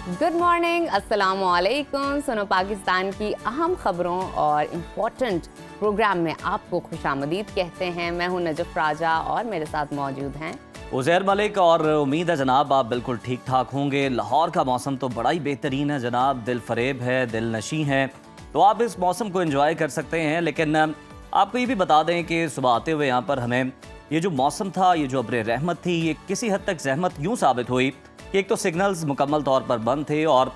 Good morning, अस्सलाम वालेकुम। सुनो पाकिस्तान की अहम खबरों और इम्पोर्टेंट प्रोग्राम में आपको खुशामदीद कहते हैं। मैं हूं नजफ राजा और मेरे साथ मौजूद हैं उज़ैर मलिक। और उम्मीद है जनाब आप बिल्कुल ठीक ठाक होंगे। लाहौर का मौसम तो बड़ा ही बेहतरीन है जनाब, दिल फरेब है, दिल नशी है, तो आप इस मौसम को एंजॉय कर सकते हैं। लेकिन आपको ये भी बता दें कि सुबह आते हुए यहाँ पर हमें ये जो मौसम था, ये जो अब्र रहमत थी, ये किसी हद तक जहमत यूँ साबित हुई कि एक तो सिग्नल्स मुकम्मल तौर पर बंद थे और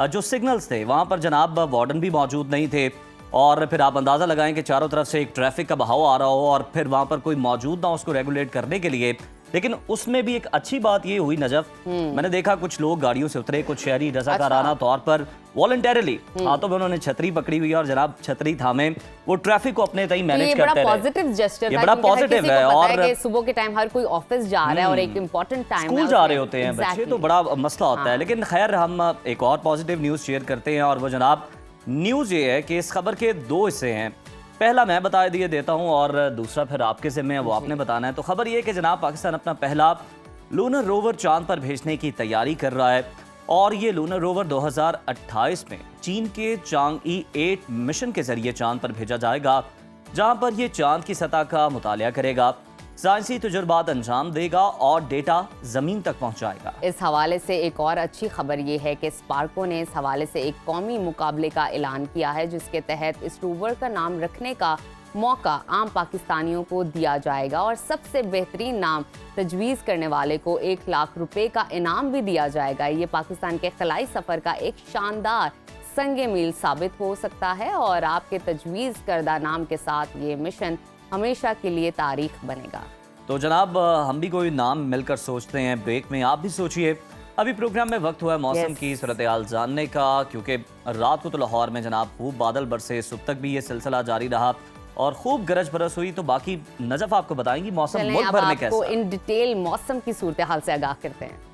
जो सिग्नल्स थे वहाँ पर जनाब वार्डन भी मौजूद नहीं थे, और फिर आप अंदाज़ा लगाएं कि चारों तरफ से एक ट्रैफिक का बहाव आ रहा हो और फिर वहाँ पर कोई मौजूद ना उसको रेगुलेट करने के लिए। लेकिन उसमें भी एक अच्छी बात ये हुई नजफ, मैंने देखा कुछ लोग गाड़ियों से उतरे, कुछ शहरी रज़ाकाराना तौर पर वॉलंटरली हाथों में उन्होंने छतरी पकड़ी हुई है और जनाब छतरी थामे वो ट्रैफिक को अपने तय मैनेज करते रहे। पॉजिटिव जेस्चर, ये बड़ा पॉजिटिव है। और सुबह के टाइम हर कोई ऑफिस जा रहा है और एक इम्पोर्टेंट टाइम स्कूल जा रहे होते हैं बच्चे, तो बड़ा मसला होता है। लेकिन खैर हम एक और पॉजिटिव न्यूज़ शेयर करते हैं और वो जनाब न्यूज़ ये है कि इस खबर के दो हिस्से हैं। पहला मैं बता दिए देता हूं और दूसरा फिर आपके ज़िम्मे है, वो आपने बताना है। तो खबर ये कि जनाब पाकिस्तान अपना पहला लूनर रोवर चांद पर भेजने की तैयारी कर रहा है और ये लूनर रोवर 2028 में चीन के चांगई 8 मिशन के जरिए चांद पर भेजा जाएगा, जहां पर ये चांद की सतह का मुतालिया करेगा, साइंसी तजुर्बात अंजाम देगा और डेटा ज़मीन तक पहुंचाएगा। इस हवाले से एक और अच्छी खबर ये है कि स्पार्को ने इस हवाले से एक कौमी मुकाबले का ऐलान किया है, जिसके तहत इस रोवर का नाम रखने का मौका आम पाकिस्तानियों को दिया जाएगा और सबसे बेहतरीन नाम तजवीज़ करने वाले को 1 लाख रुपए का इनाम भी दिया जाएगा। ये पाकिस्तान के खलाई सफ़र का एक शानदार संगे मील साबित हो सकता है और आपके तजवीज़ करदा नाम के साथ ये मिशन हमेशा के लिए तारीख बनेगा। तो जनाब हम भी कोई नाम मिलकर सोचते हैं, ब्रेक में आप भी सोचिए। अभी प्रोग्राम में वक्त हुआ है मौसम की सूरत हाल जानने का, क्योंकि रात को तो लाहौर में जनाब खूब बादल बरसे, सुबह तक भी ये सिलसिला जारी रहा और खूब गरज बरस हुई। तो बाकी नजफ आपको बताएंगी मौसम मुल्क भर में कैसा। इन डिटेल मौसम की सूरत हाल से आगाह करते हैं।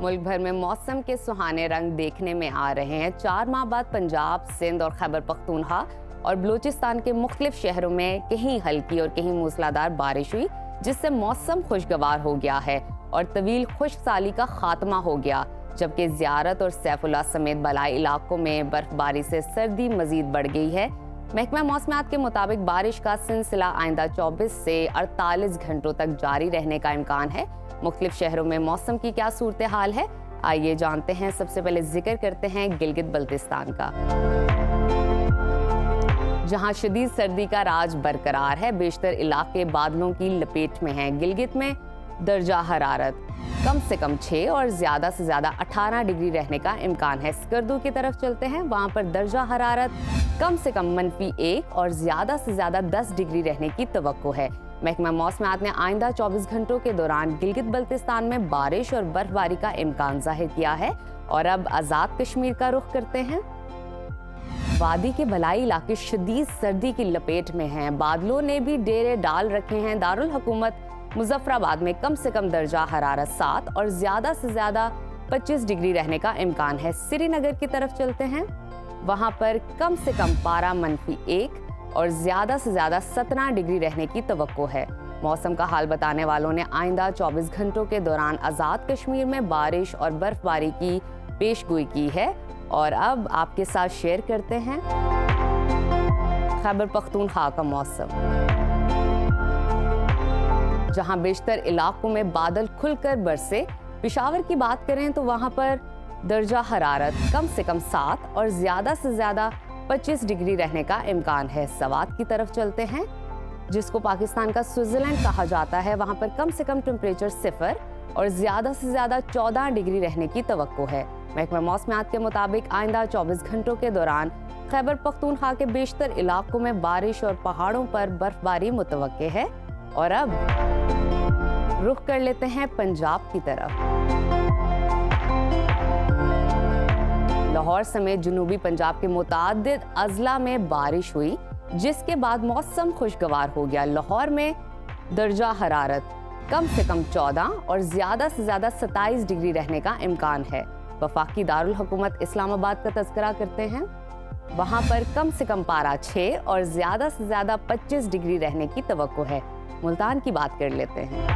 मुल्क भर में मौसम के सुहाने रंग देखने में आ रहे हैं। 4 माह बाद पंजाब, सिंध और खैबर पख्तूनख्वा और बलूचिस्तान के मुख्तलिफ शहरों में कहीं हल्की और कहीं मूसलाधार बारिश हुई, जिससे मौसम खुशगवार हो गया है और तवील खुश्क साली का खात्मा हो गया, जबकि ज़ियारत और सैफुल्ला समेत बलाई इलाकों में बर्फबारी से सर्दी मजीद बढ़ गई है। महकमा मौसमियात के मुताबिक बारिश का सिलसिला आइंदा 24 से 48 घंटों तक जारी रहने का इम्कान है। मुख्तलिफ शहरों में मौसम की क्या सूरत हाल है, आइए जानते हैं। सबसे पहले जिक्र करते हैं गिलगित बल्तिस्तान का, जहां शदीद सर्दी का राज बरकरार है। बेशतर इलाके बादलों की लपेट में हैं। गिलगित में दर्जा हरारत कम से कम 6 और ज़्यादा से ज़्यादा 18 डिग्री रहने का इम्कान है। स्कर्दू की तरफ चलते हैं, वहाँ पर दर्जा हरारत कम से कम -1 और ज़्यादा से ज़्यादा 10 डिग्री रहने की तवक्को है। महकमा मौसमियात ने आइंदा 24 घंटों के दौरान गिलगित बल्तिस्तान में बारिश और बर्फबारी का इम्कान जाहिर किया है। और अब आज़ाद कश्मीर का रुख करते हैं। वादी के बलाई इलाके शदीद सर्दी की लपेट में हैं। बादलों ने भी डेरे डाल रखे हैं। दारुल हुकूमत मुजफ्फराबाद में कम से कम दर्जा हरारत 7 और ज़्यादा से ज़्यादा 25 डिग्री रहने का इम्कान है। श्रीनगर की तरफ चलते हैं, वहाँ पर कम से कम पारा -1 और ज़्यादा से ज़्यादा 17 डिग्री रहने की तवक्को है। मौसम का हाल बताने वालों ने आइंदा 24 घंटों के दौरान आज़ाद कश्मीर में बारिश और बर्फबारी की पेशगोई की है। और अब आपके साथ शेयर करते हैं खैबर पख्तूनख्वा का मौसम, जहां बेशतर इलाकों में बादल खुलकर बरसे। पेशावर की बात करें तो वहां पर दर्जा हरारत कम से कम 7 और ज़्यादा से ज़्यादा 25 डिग्री रहने का इम्कान है। सवात की तरफ चलते हैं, जिसको पाकिस्तान का स्विट्ज़रलैंड कहा जाता है। वहाँ पर कम से कम टेम्परेचर 0 और ज़्यादा से ज़्यादा 14 डिग्री रहने की तवक्को है। महकमा मौसमियात के मुताबिक आइंदा 24 घंटों के दौरान खैबर पख्तूनख्वा के बेशतर इलाकों में बारिश और पहाड़ों पर बर्फबारी मुतवक्के है। और अब रुख कर लेते हैं पंजाब की तरफ। लाहौर समेत जुनूबी पंजाब के मुतादिद अजला में बारिश हुई, जिसके बाद मौसम खुशगवार हो गया। लाहौर में दर्जा हरारत कम से कम 14 और ज़्यादा से ज़्यादा 27 डिग्री रहने का इम्कान है। वफाकी दारुल हुकूमत इस्लामाबाद का तज़किरा करते हैं, वहां पर कम से कम पारा 6 और ज्यादा से ज्यादा 25 डिग्री रहने की तवक्को है। मुल्तान की बात कर लेते हैं।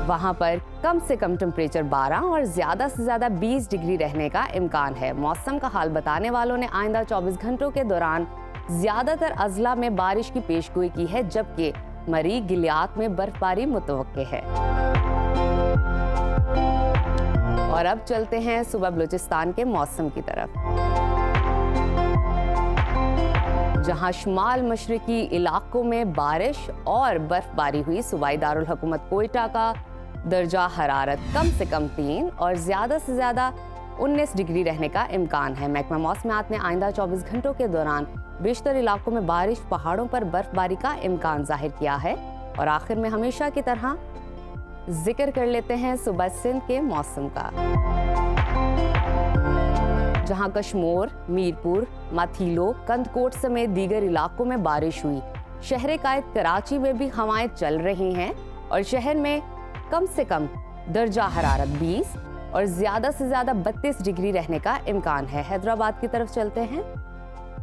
वहां पर कम से कम टेम्परेचर 12 और ज्यादा से ज्यादा 20 डिग्री रहने का इम्कान है। मौसम का हाल बताने वालों ने आइंदा 24 घंटों के दौरान ज्यादातर अजला में बारिश की पेशगोई की है, जबकि मरी गिलियात में बर्फबारी मुतवक्के है। और अब चलते हैं सुबह बलूचिस्तान के मौसम की तरफ, जहां शुमाल मशरकी इलाकों में बारिश और बर्फबारी हुई। सूबाई दारुल हुकूमत कोयटा का दर्जा हरारत कम से कम 3 और ज्यादा से ज्यादा 19 डिग्री रहने का इम्कान है। महकमा मौसमियात ने आइंदा 24 घंटों के दौरान बेशतर इलाकों में बारिश, पहाड़ों पर बर्फबारी का इम्कान जाहिर किया है। और आखिर में हमेशा की तरह जिक्र कर लेते हैं सुबह सिंध के मौसम का, जहां कश्मोर, मीरपुर, माथीलो, कंदकोट समेत दीगर इलाकों में बारिश हुई। शहर कायद कराची में भी हवाएं चल रही हैं और शहर में कम से कम दर्जा हरारत 20 और ज्यादा से ज्यादा 32 डिग्री रहने का इम्कान है। हैदराबाद की तरफ चलते हैं,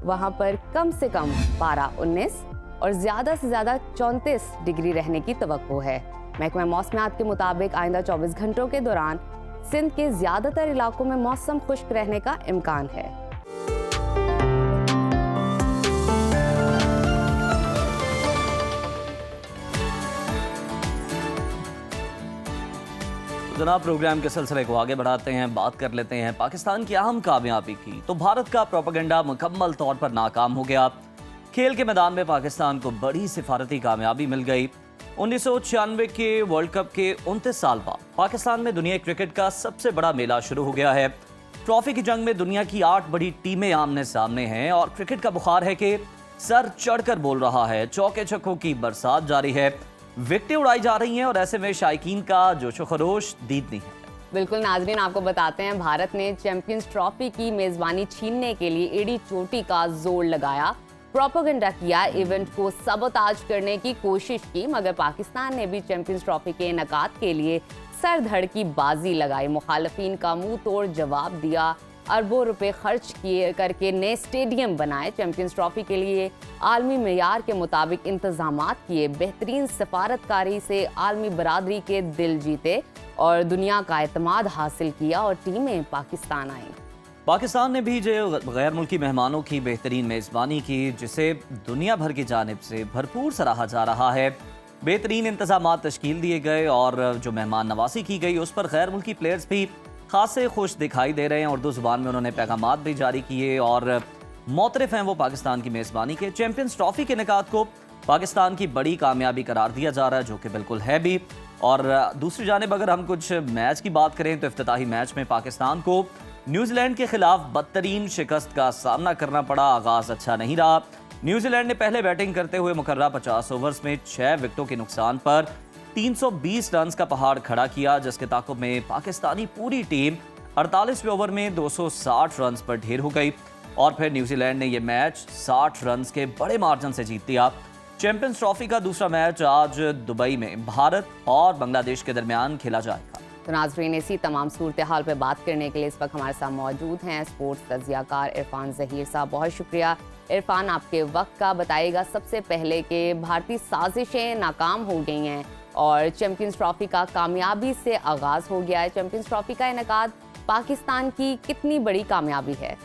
वहां पर कम से कम पारा 19 और ज्यादा से ज्यादा 34 डिग्री रहने की तवक्को है। महकमा मौसमियात के मुताबिक आइंदा 24 घंटों के दौरान सिंध के ज्यादातर इलाकों में मौसम खुश्क रहने का इम्कान है। जनाब, प्रोग्राम के सिलसिले को आगे बढ़ाते हैं, बात कर लेते हैं पाकिस्तान की अहम कामयाबी की। तो भारत का प्रोपेगेंडा मुकम्मल तौर पर नाकाम हो गया। खेल के मैदान में पाकिस्तान को बड़ी सिफारती कामयाबी मिल गई। 1996 के वर्ल्ड कप के 29 साल बाद पाकिस्तान में दुनिया क्रिकेट का सबसे बड़ा मेला शुरू हो गया है। ट्रॉफी की जंग में दुनिया की 8 बड़ी टीमें आमने सामने हैं और क्रिकेट का बुखार है कि सर चढ़कर बोल रहा है। चौके छक्कों की बरसात जारी है, विकेटें उड़ाई जा रही हैं और ऐसे में शायकीन का जोशो खरोश दीदनी है। बिल्कुल नाजरीन, आपको बताते हैं भारत ने चैंपियंस ट्रॉफी की मेजबानी छीनने के लिए एड़ी चोटी का जोर लगाया, प्रोपेगेंडा किया, इवेंट को सबोताज करने की कोशिश की, मगर पाकिस्तान ने भी चैंपियंस ट्रॉफी के इनेकाद के लिए सर धड़ की बाजी लगाई। मुखालफीन का मुंह तोड़ जवाब दिया, अरबों रुपए खर्च किए करके नए स्टेडियम बनाए, चैंपियंस ट्रॉफी के लिए आलमी मेयार के मुताबिक इंतजामात किए, बेहतरीन सफारतकारी से आलमी बरादरी के दिल जीते और दुनिया का एतमाद हासिल किया और टीमें पाकिस्तान आईं। पाकिस्तान ने भी जो गैर मुल्की मेहमानों की बेहतरीन मेज़बानी की, जिसे दुनिया भर की जानिब से भरपूर सराहा जा रहा है। बेहतरीन इंतजामात तश्कील दिए गए और जो मेहमान नवाजी की गई उस पर गैर मुल्की प्लेयर्स भी खासे खुश दिखाई दे रहे हैं। उर्दू ज़ुबान में उन्होंने पैगामात भी जारी किए और मोतरफ हैं वो पाकिस्तान की मेज़बानी के। चैंपियंस ट्रॉफी के निकात को पाकिस्तान की बड़ी कामयाबी करार दिया जा रहा है, जो कि बिल्कुल है भी। और दूसरी जानिब अगर हम कुछ मैच की बात करें तो इफ्तिताही मैच में पाकिस्तान को न्यूजीलैंड के खिलाफ बदतरीन शिकस्त का सामना करना पड़ा। आगाज अच्छा नहीं रहा। न्यूजीलैंड ने पहले बैटिंग करते हुए मुकर्रर 50 ओवर्स में 6 विकेटों के नुकसान पर 320 रन का पहाड़ खड़ा किया, जिसके ताक़ुब में पाकिस्तानी पूरी टीम 48वें ओवर में 260 रन पर ढेर हो गई और फिर न्यूजीलैंड ने यह मैच 60 रन के बड़े मार्जिन से जीत दिया। चैंपियंस ट्रॉफी का दूसरा मैच आज दुबई में भारत और बांग्लादेश के दरमियान खेला जाएगा। तो नाज़रीन, इसी तमाम सूरत हाल पर बात करने के लिए इस वक्त हमारे साथ मौजूद हैं स्पोर्ट्स तज्जियाकार इरफान ज़हीर साहब। बहुत शुक्रिया इरफान आपके वक्त का। बताइएगा सबसे पहले कि भारतीय साजिशें नाकाम हो गई हैं और चैंपियंस ट्रॉफी का कामयाबी से आगाज़ हो गया है। चैंपियंस ट्रॉफी का इनेकाद पाकिस्तान की कितनी बड़ी कामयाबी है?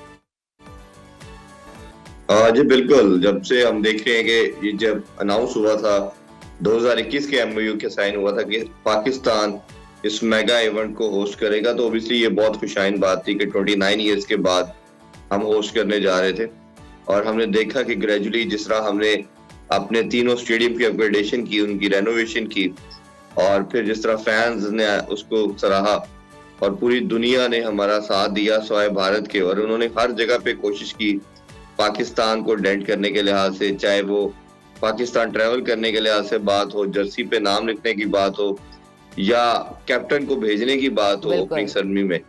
जी बिल्कुल, जब से हम देख रहे हैं कि ये जब अनाउंस हुआ था 2021 के MOU के साइन हुआ था कि पाकिस्तान इस मेगा इवेंट को होस्ट करेगा, तो ओबियसली ये बहुत खुशाइन बात थी कि 29 इयर्स के बाद हम होस्ट करने जा रहे थे। और हमने देखा कि ग्रेजुअली जिस तरह हमने अपने तीनों स्टेडियम की अपग्रेडेशन की, उनकी रेनोवेशन की और फिर जिस तरह फैंस ने उसको सराहा और पूरी दुनिया ने हमारा साथ दिया सिवाय भारत के, और उन्होंने हर जगह पे कोशिश की पाकिस्तान को डेंट करने के लिहाज से, चाहे वो पाकिस्तान ट्रैवल करने के लिहाज से बात हो, जर्सी पे नाम लिखने की बात हो या कैप्टन को भेजने की बात हो ओपनिंग सेरेमनी में,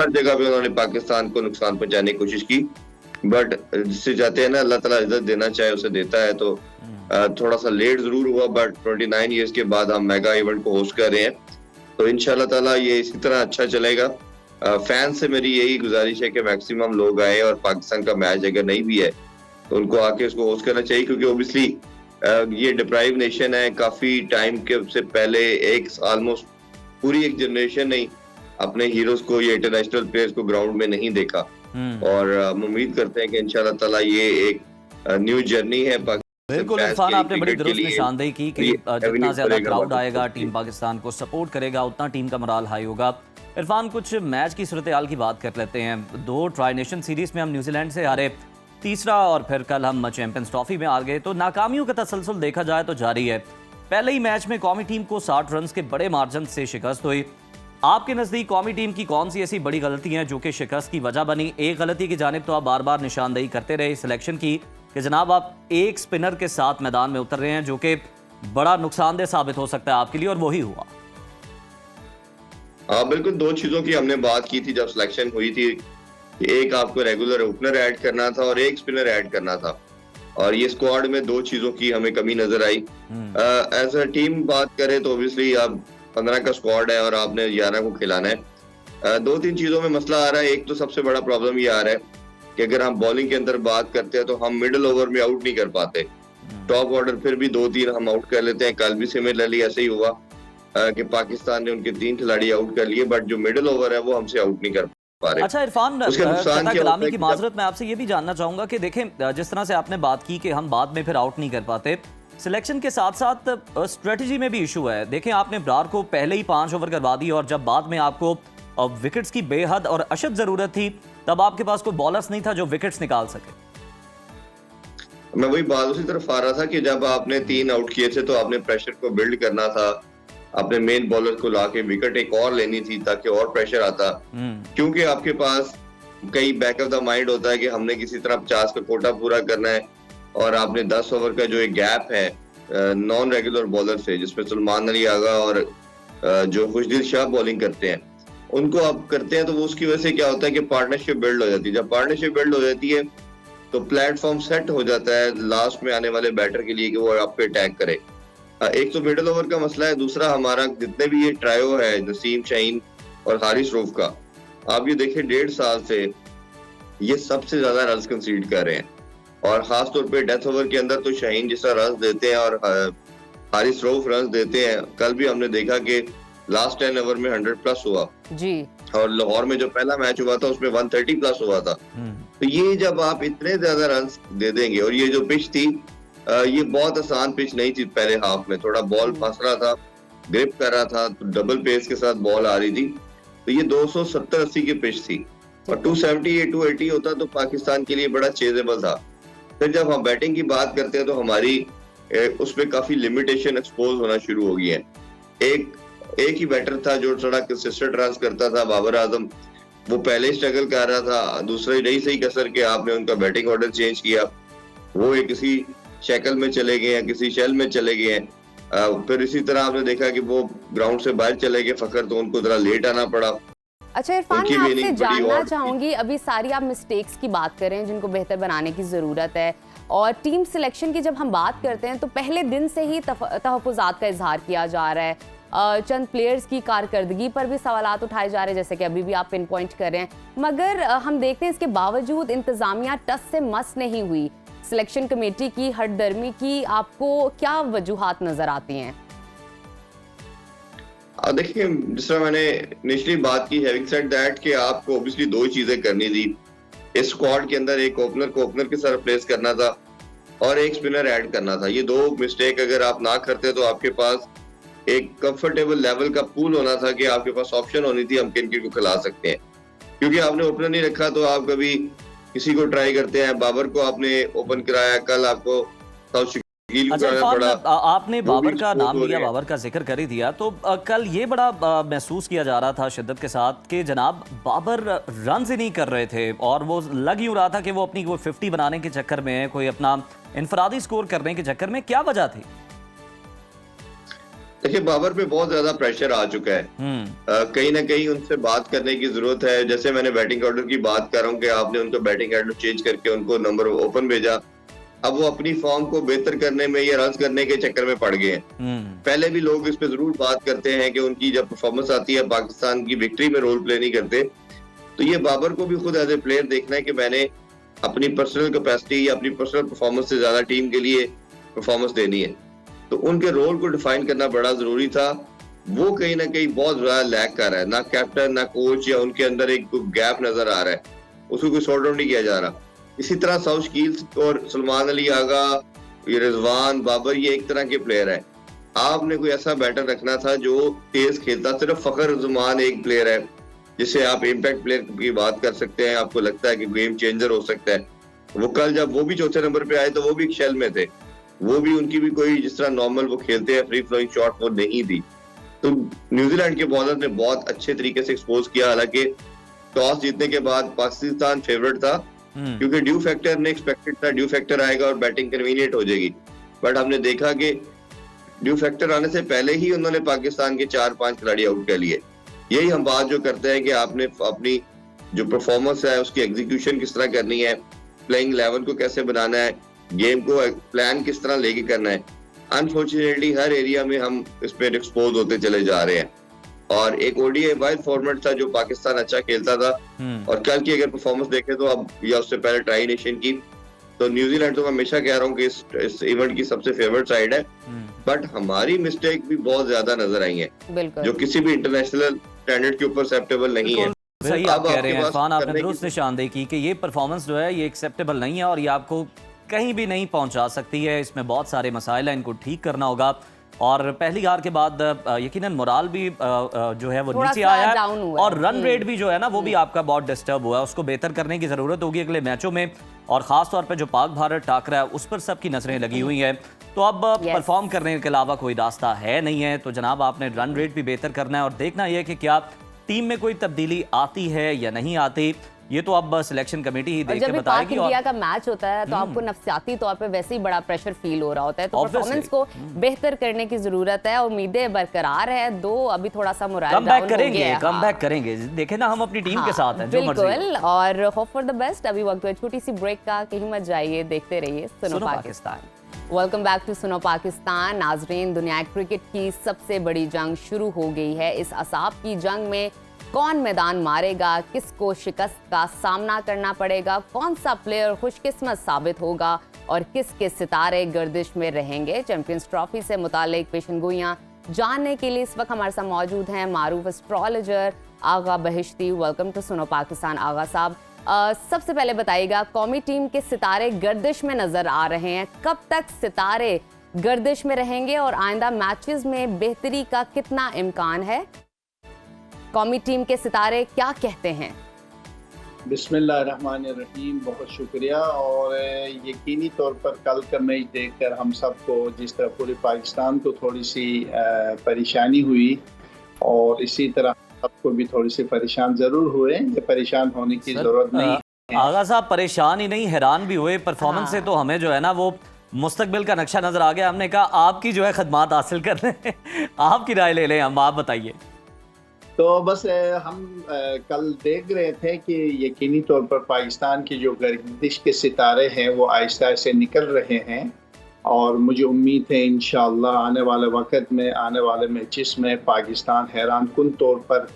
हर जगह पे उन्होंने पाकिस्तान को नुकसान पहुंचाने की कोशिश की। बट जिससे चाहते हैं ना अल्लाह ताला इज्जत देना चाहे उसे देता है, तो थोड़ा सा लेट जरूर हुआ, बट 29 इयर्स के बाद हम मेगा इवेंट को होस्ट कर रहे हैं। तो इंशाल्लाह ताला ये इसी तरह अच्छा चलेगा फैन से मेरी यही गुजारिश है कि मैक्सिमम लोग आए और पाकिस्तान का मैच अगर नहीं भी है तो उनको आके उसको होस्ट करना चाहिए, क्योंकि ओबियसली ये डिप्राइव नेशन है। काफी टाइम के से पहले एक ऑलमोस्ट पूरी एक जनरेशन नहीं अपने हीरोज को या इंटरनेशनल प्लेयर्स को ग्राउंड में नहीं देखा, और हम उम्मीद करते हैं कि इंशाल्लाह ताला ये एक न्यू जर्नी है। बिल्कुल इरफान, आपने बड़ी दुरुस्त निशानदेही की कि जितना ज्यादा क्राउड आएगा टीम पाकिस्तान को सपोर्ट करेगा उतना टीम का मोराल हाई होगा। इरफान, कुछ मैच की सूरत हाल की बात कर लेते हैं। 2 ट्राई नेशन सीरीज में हम न्यूजीलैंड से हारे, तीसरा और फिर कल हम चैंपियंस ट्रॉफी में हार गए, तो नाकामियों का तसलसल देखा जाए तो जारी है। पहले ही मैच में कौमी टीम को 60 रन के बड़े मार्जिन से शिकस्त हुई। आपके नजदीक कौमी टीम की कौन सी ऐसी बड़ी गलती है जो कि शिकस्त की वजह बनी? एक गलती की जानिब तो आप बार बार निशानदेही करते रहे सिलेक्शन की कि जनाब आप एक स्पिनर के साथ मैदान में उतर रहे हैं, जो कि बड़ा नुकसानदेह साबित हो सकता है आपके लिए, और वही हुआ। हाँ बिल्कुल, 2 चीजों की हमने बात की थी जब सिलेक्शन हुई थी। एक आपको रेगुलर ओपनर ऐड करना था और एक स्पिनर ऐड करना था, और ये स्क्वाड में 2 चीजों की हमें कमी नजर आई। एज अ टीम बात करें तो ऑब्वियसली अब 15 का स्क्वाड है और आपने 11 को खिलाना है। 2-3 चीजों में मसला आ रहा है। एक तो सबसे बड़ा प्रॉब्लम ये आ रहा है कि अगर हम बॉलिंग के अंदर बात करते हैं तो हम मिडिल ओवर में आउट नहीं कर पाते। टॉप ऑर्डर फिर भी 2-3 हम आउट कर लेते हैं। कल भी सिमिलरली ऐसे ही हुआ कि पाकिस्तान ने उनके 3 खिलाड़ी आउट कर लिए, बट जो मिडिल ओवर है वो हमसे आउट नहीं कर पा रहे। अच्छा इरफान, कलामी की माजरत मैं आपसे ये भी जानना चाहूंगा कि देखें, जिस तरह से आपने बात की कि हम बाद में फिर आउट नहीं कर पाते, सिलेक्शन के साथ साथ स्ट्रेटजी में भी इशू है। देखें, आपने ब्रार को पहले ही 5 ओवर करवा दी, और जब बाद में आपको विकेट्स की बेहद और अशद जरूरत थी तब आपके पास कोई बॉलर्स नहीं था जो विकेट्स निकाल सके। मैं वही बात उसी तरफ आ रहा था कि जब आपने 3 आउट किए थे तो आपने प्रेशर को बिल्ड करना था, अपने मेन बॉलर को लाके विकेट एक और लेनी थी ताकि और प्रेशर आता, क्योंकि आपके पास कई बैक ऑफ द माइंड होता है कि हमने किसी तरह 50 का कोटा पूरा करना है, और आपने 10 ओवर का जो एक गैप है नॉन रेगुलर बॉलर से, जिसमें सलमान अली आगा और जो खुशदिल शाह बॉलिंग करते हैं, उनको आप करते हैं, तो वो उसकी वजह से क्या होता है कि पार्टनरशिप बिल्ड हो जाती है। जब पार्टनरशिप बिल्ड हो जाती है तो प्लेटफॉर्म सेट हो जाता है लास्ट में आने वाले बैटर के लिए कि वो आप पे अटैक करे। एक तो मिडिल ओवर का मसला है, दूसरा हमारा जितने भी ये ट्रायो है नसीम, शाहीन और हारिस रऊफ का, आप ये देखिए 1.5 साल से ये सबसे ज्यादा रन कंसीड कर रहे हैं, और खासतौर पे डेथ ओवर के अंदर तो शाहीन जिस तरह रन देते हैं और हारिस रऊफ रन देते हैं। कल भी हमने देखा कि लास्ट 10 ओवर में 100 प्लस हुआ जी, और लाहौर में जो पहला मैच हुआ था उसमें 130 प्लस हुआ था। तो ये जब आप इतने ज्यादा रन दे देंगे, और ये जो पिच थी ये बहुत आसान पिच नहीं थी। पहले हाफ में थोड़ा बॉल फंस रहा था, ग्रिप कर रहा था, तो डबल पेस के साथ बॉल आ रही थी, तो ये 270-80 की पिच थी, और 270 या 280 होता तो पाकिस्तान के लिए बड़ा चेजेबल था। फिर जब हम बैटिंग की बात करते हैं तो हमारी उसमें काफी लिमिटेशन एक्सपोज होना शुरू हो गई है। एक ही बैटर था जो थोड़ा कंसिस्टेंट रन करता था, बाबर आजम, वो पहले स्ट्रगल कर रहा था। दूसरा नहीं सही कसर के आपने उनका बैटिंग ऑर्डर चेंज किया, वो एक किसी शक्ल में चले गए हैं, किसी शेल में चले गए हैं। फिर इसी तरह आपने देखा कि वो ग्राउंड से बाहर चले गए फखर, तो उनको जरा लेट आना पड़ा। अच्छा इरफान, मैं आपसे जानना चाहूंगी, अभी सारी आप मिस्टेक्स की बात कर रहे हैं जिनको बेहतर बनाने की जरूरत है, और टीम सिलेक्शन की जब हम बात करते हैं तो पहले दिन से ही तहफ़्फ़ुज़ात का इजहार किया जा रहा है। चंद प्लेयर्स की कारकर्दगी पर भी सवालात उठाए जा रहे हैं, जैसे कि अभी भी आप पिन पॉइंट कर रहे हैं, मगर हम देखते हैं इसके बावजूद इंतजामिया टस से मस नहीं हुई। सिलेक्शन कमेटी की हटदर्मी की आपको क्या वजूहात नजर आती हैं? देखिए, जिस तरह मैंने इनिशियली बात की, हैविंग सेड दैट, कि आपको ऑब्वियसली 2 चीजें करनी थी इस स्क्वाड के अंदर। एक ओपनर को ओपनर के साथ रिप्लेस करना था, और एक स्पिनर ऐड करना था। ये 2 मिस्टेक अगर आप ना करते तो आपके पास एक कंफर्टेबल लेवल का पूल होना था कि आपके पास ऑप्शन होनी थी हम किन किन को खिला सकते हैं। क्योंकि आपने ओपनर नहीं रखा तो आप कभी किसी को ट्राई करते हैं। बाबर को आपने ओपन कराया, कल आपको अच्छा आपने बाबर का नाम लिया, बाबर का जिक्र कर ही दिया, तो कल ये बड़ा महसूस किया जा रहा था शिद्दत के साथ कि जनाब बाबर रन ही नहीं कर रहे थे, और वो लग यूं रहा था कि वो अपनी कोई 50 बनाने के चक्कर में, कोई अपना इनफरादी स्कोर करने के चक्कर में। क्या वजह थी? देखिए, बाबर पे बहुत ज्यादा प्रेशर आ चुका है, कहीं ना कहीं उनसे बात करने की जरूरत है। जैसे मैंने बैटिंग ऑर्डर की बात कर रहा हूँ कि आपने उनको बैटिंग ऑर्डर चेंज करके उनको नंबर ओपन भेजा, अब वो अपनी फॉर्म को बेहतर करने में या रन करने के चक्कर में पड़ गए हैं। पहले भी लोग इस पे जरूर बात करते हैं कि उनकी जब परफॉर्मेंस आती है पाकिस्तान की विक्ट्री में रोल प्ले नहीं करते, तो ये बाबर को भी खुद एज ए प्लेयर देखना है कि मैंने अपनी पर्सनल कैपेसिटी या अपनी पर्सनल परफॉर्मेंस से ज्यादा टीम के लिए परफॉर्मेंस देनी है। तो उनके रोल को डिफाइन करना बड़ा जरूरी था। वो कहीं ना कहीं बहुत ज्यादा लैक कर रहा है, ना कैप्टन ना कोच, या उनके अंदर एक गैप नजर आ रहा है, उसको कोई सॉर्ट आउट नहीं किया जा रहा। इसी तरह साउथ कील्स और सलमान अली आगा, ये रिजवान, बाबर, ये एक तरह के प्लेयर है। आपने कोई ऐसा बैटर रखना था जो तेज खेलता। सिर्फ फखर जुमान एक प्लेयर है जिसे आप इम्पैक्ट प्लेयर की बात कर सकते हैं, आपको लगता है कि गेम चेंजर हो सकता है। वो कल जब वो भी चौथे नंबर पे आए तो वो भी एक शेल में थे, वो भी उनकी भी कोई जिस तरह नॉर्मल वो खेलते हैं फ्री फ्लोइंग शॉट वो नहीं थी। तो न्यूजीलैंड के बॉलर ने बहुत अच्छे तरीके से एक्सपोज किया। हालांकि टॉस जीतने के बाद पाकिस्तान फेवरेट था क्योंकि ड्यू फैक्टर ने एक्सपेक्टेड था ड्यू फैक्टर आएगा और बैटिंग कन्वीनियंट हो जाएगी, बट हमने देखा कि ड्यू फैक्टर आने से पहले ही उन्होंने पाकिस्तान के 4-5 खिलाड़ी आउट कर लिए। यही हम बात जो करते हैं कि आपने अपनी जो परफॉर्मेंस है उसकी एग्जीक्यूशन किस तरह करनी है, प्लेइंग 11 को कैसे बनाना है, गेम को प्लान किस तरह लेके करना है। अनफॉर्चुनेटली हर एरिया में हम इस पे एक्सपोज होते चले जा रहे हैं। और एक ओडीआई वाइड फॉर्मेट था जो पाकिस्तान अच्छा खेलता था, और कल की अगर परफॉर्मेंस देखें तो अब या उससे पहले ट्राई नेशन की, तो न्यूजीलैंड तो मैं हमेशा कह रहा हूँ कि इस इवेंट की सबसे फेवरेट साइड है, बट हमारी मिस्टेक भी बहुत ज्यादा नजर आई है जो किसी भी इंटरनेशनल स्टैंडर्ड के ऊपर एक्सेप्टेबल नहीं है। सही आप कह रहे हैं इरफान, आपने दुरुस्त निशानदेही की कि ये परफॉर्मेंस जो है ये एक्सेप्टेबल नहीं है और ये आपको कहीं भी नहीं पहुंचा सकती है। इसमें बहुत सारे मसाइल हैं, इनको ठीक करना होगा। और पहली हार के बाद यकीनन मोराल भी जो है वो नीचे आया है और रन रेट भी जो है ना वो भी आपका बहुत डिस्टर्ब हुआ है। उसको बेहतर करने की जरूरत होगी अगले मैचों में, और खास तौर पे जो पाक भारत टाकरा है उस पर सबकी नजरें लगी हुई है। तो अब परफॉर्म करने के अलावा कोई रास्ता है नहीं है। तो जनाब आपने रन रेट भी बेहतर करना है और देखना यह कि क्या टीम में कोई तब्दीली आती है या नहीं आती, ये तो अब सिलेक्शन कमेटी ही देख के बताएगी। जब इंडिया का मैच होता है तो आपको नफसियाती तौर पे वैसे ही बड़ा प्रेशर फील हो रहा होता है, तो परफॉर्मेंस को बेहतर करने की जरूरत है। उम्मीदें बरकरार है, दो अभी थोड़ा सा मोराल डाउन हो गया है। कमबैक करेंगे, देखें ना हम अपनी टीम के साथ हैं, जो मर्जी बिल्कुल, और होप फॉर द बेस्ट। अभी वक्त है छोटी सी ब्रेक का, कहीं मत जाइए, देखते रहिए सुनो Pakistan. Welcome back to Suno Pakistan. नाजरीन, दुनिया क्रिकेट की सबसे बड़ी जंग शुरू हो गई है। इस असाब की जंग में कौन मैदान मारेगा, किसको शिकस्त का सामना करना पड़ेगा, कौन सा प्लेयर खुशकिस्मत साबित होगा और किसके सितारे गर्दिश में रहेंगे। चैंपियंस ट्रॉफी से मुतालिक पेशनगोइयां जानने के लिए इस वक्त हमारे साथ मौजूद हैं मारूफ astrologer Agha Bahishti. Welcome to Suno Pakistan आगा साहब। सबसे पहले बताइएगा, कौमी टीम के सितारे गर्दिश में नजर आ रहे हैं, कब तक सितारे गर्दिश में रहेंगे और आइंदा मैचेस में बेहतरी का कितना इम्कान है? कौमी टीम के सितारे क्या कहते हैं? बिस्मिल्लाहिर्रहमानिर्रहीम, बहुत शुक्रिया। और यकीनी तौर पर कल का मैच देखकर हम सबको, जिस तरह पूरे पाकिस्तान को थोड़ी सी परेशानी हुई, और इसी तरह सबको भी थोड़ी सी परेशान जरूर हुए। ये परेशान होने की जरूरत नहीं है। आगा साहब परेशान ही नहीं, हैरान भी हुए परफॉर्मेंस से। तो हमें जो है ना वो मुस्तकबिल का नक्शा नजर आ गया। हमने कहा आपकी जो है खदमात हासिल कर लें, आपकी राय ले लें हम। आप बताइए। तो बस हम कल देख रहे थे कि यकीनी तौर पर पाकिस्तान की जो गर्दिश के सितारे हैं वो आहिस्ता आहिस्ता निकल रहे हैं, और मुझे उम्मीद है इंशाअल्लाह आने वाले वक्त में, आने वाले मैचेस में पाकिस्तान हैरान कुन तौर पर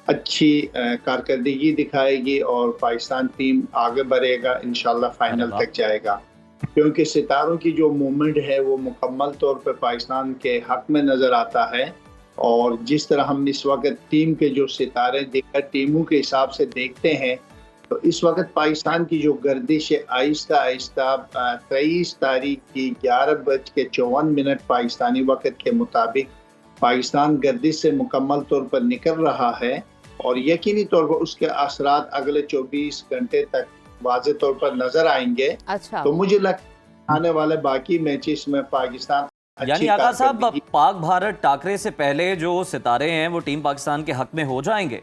अच्छी कारकर्दगी दिखाएगी और पाकिस्तान टीम आगे बढ़ेगा, इंशाअल्लाह फाइनल तक जाएगा। क्योंकि सितारों की जो मूवमेंट है वो मुकम्मल तौर पर पाकिस्तान के हक में नज़र आता है। और जिस तरह हम इस वक्त टीम के जो सितारे देखकर टीमों के हिसाब से देखते हैं, तो इस वक्त पाकिस्तान की जो गर्दिश है आहिस्ता आहिस्ता 23 तारीख की 11:54 पाकिस्तानी वक्त के मुताबिक पाकिस्तान गर्दिश से मुकम्मल तौर पर निकल रहा है, और यकीनी तौर पर उसके असरात अगले 24 घंटे तक वाज़े तौर पर नजर आएंगे। अच्छा। तो मुझे लगता है आने वाले बाकी मैचेस में पाकिस्तान, यानी आगा साहब पाक भारत टाकरे से पहले जो सितारे हैं वो टीम पाकिस्तान के हक में हो जाएंगे?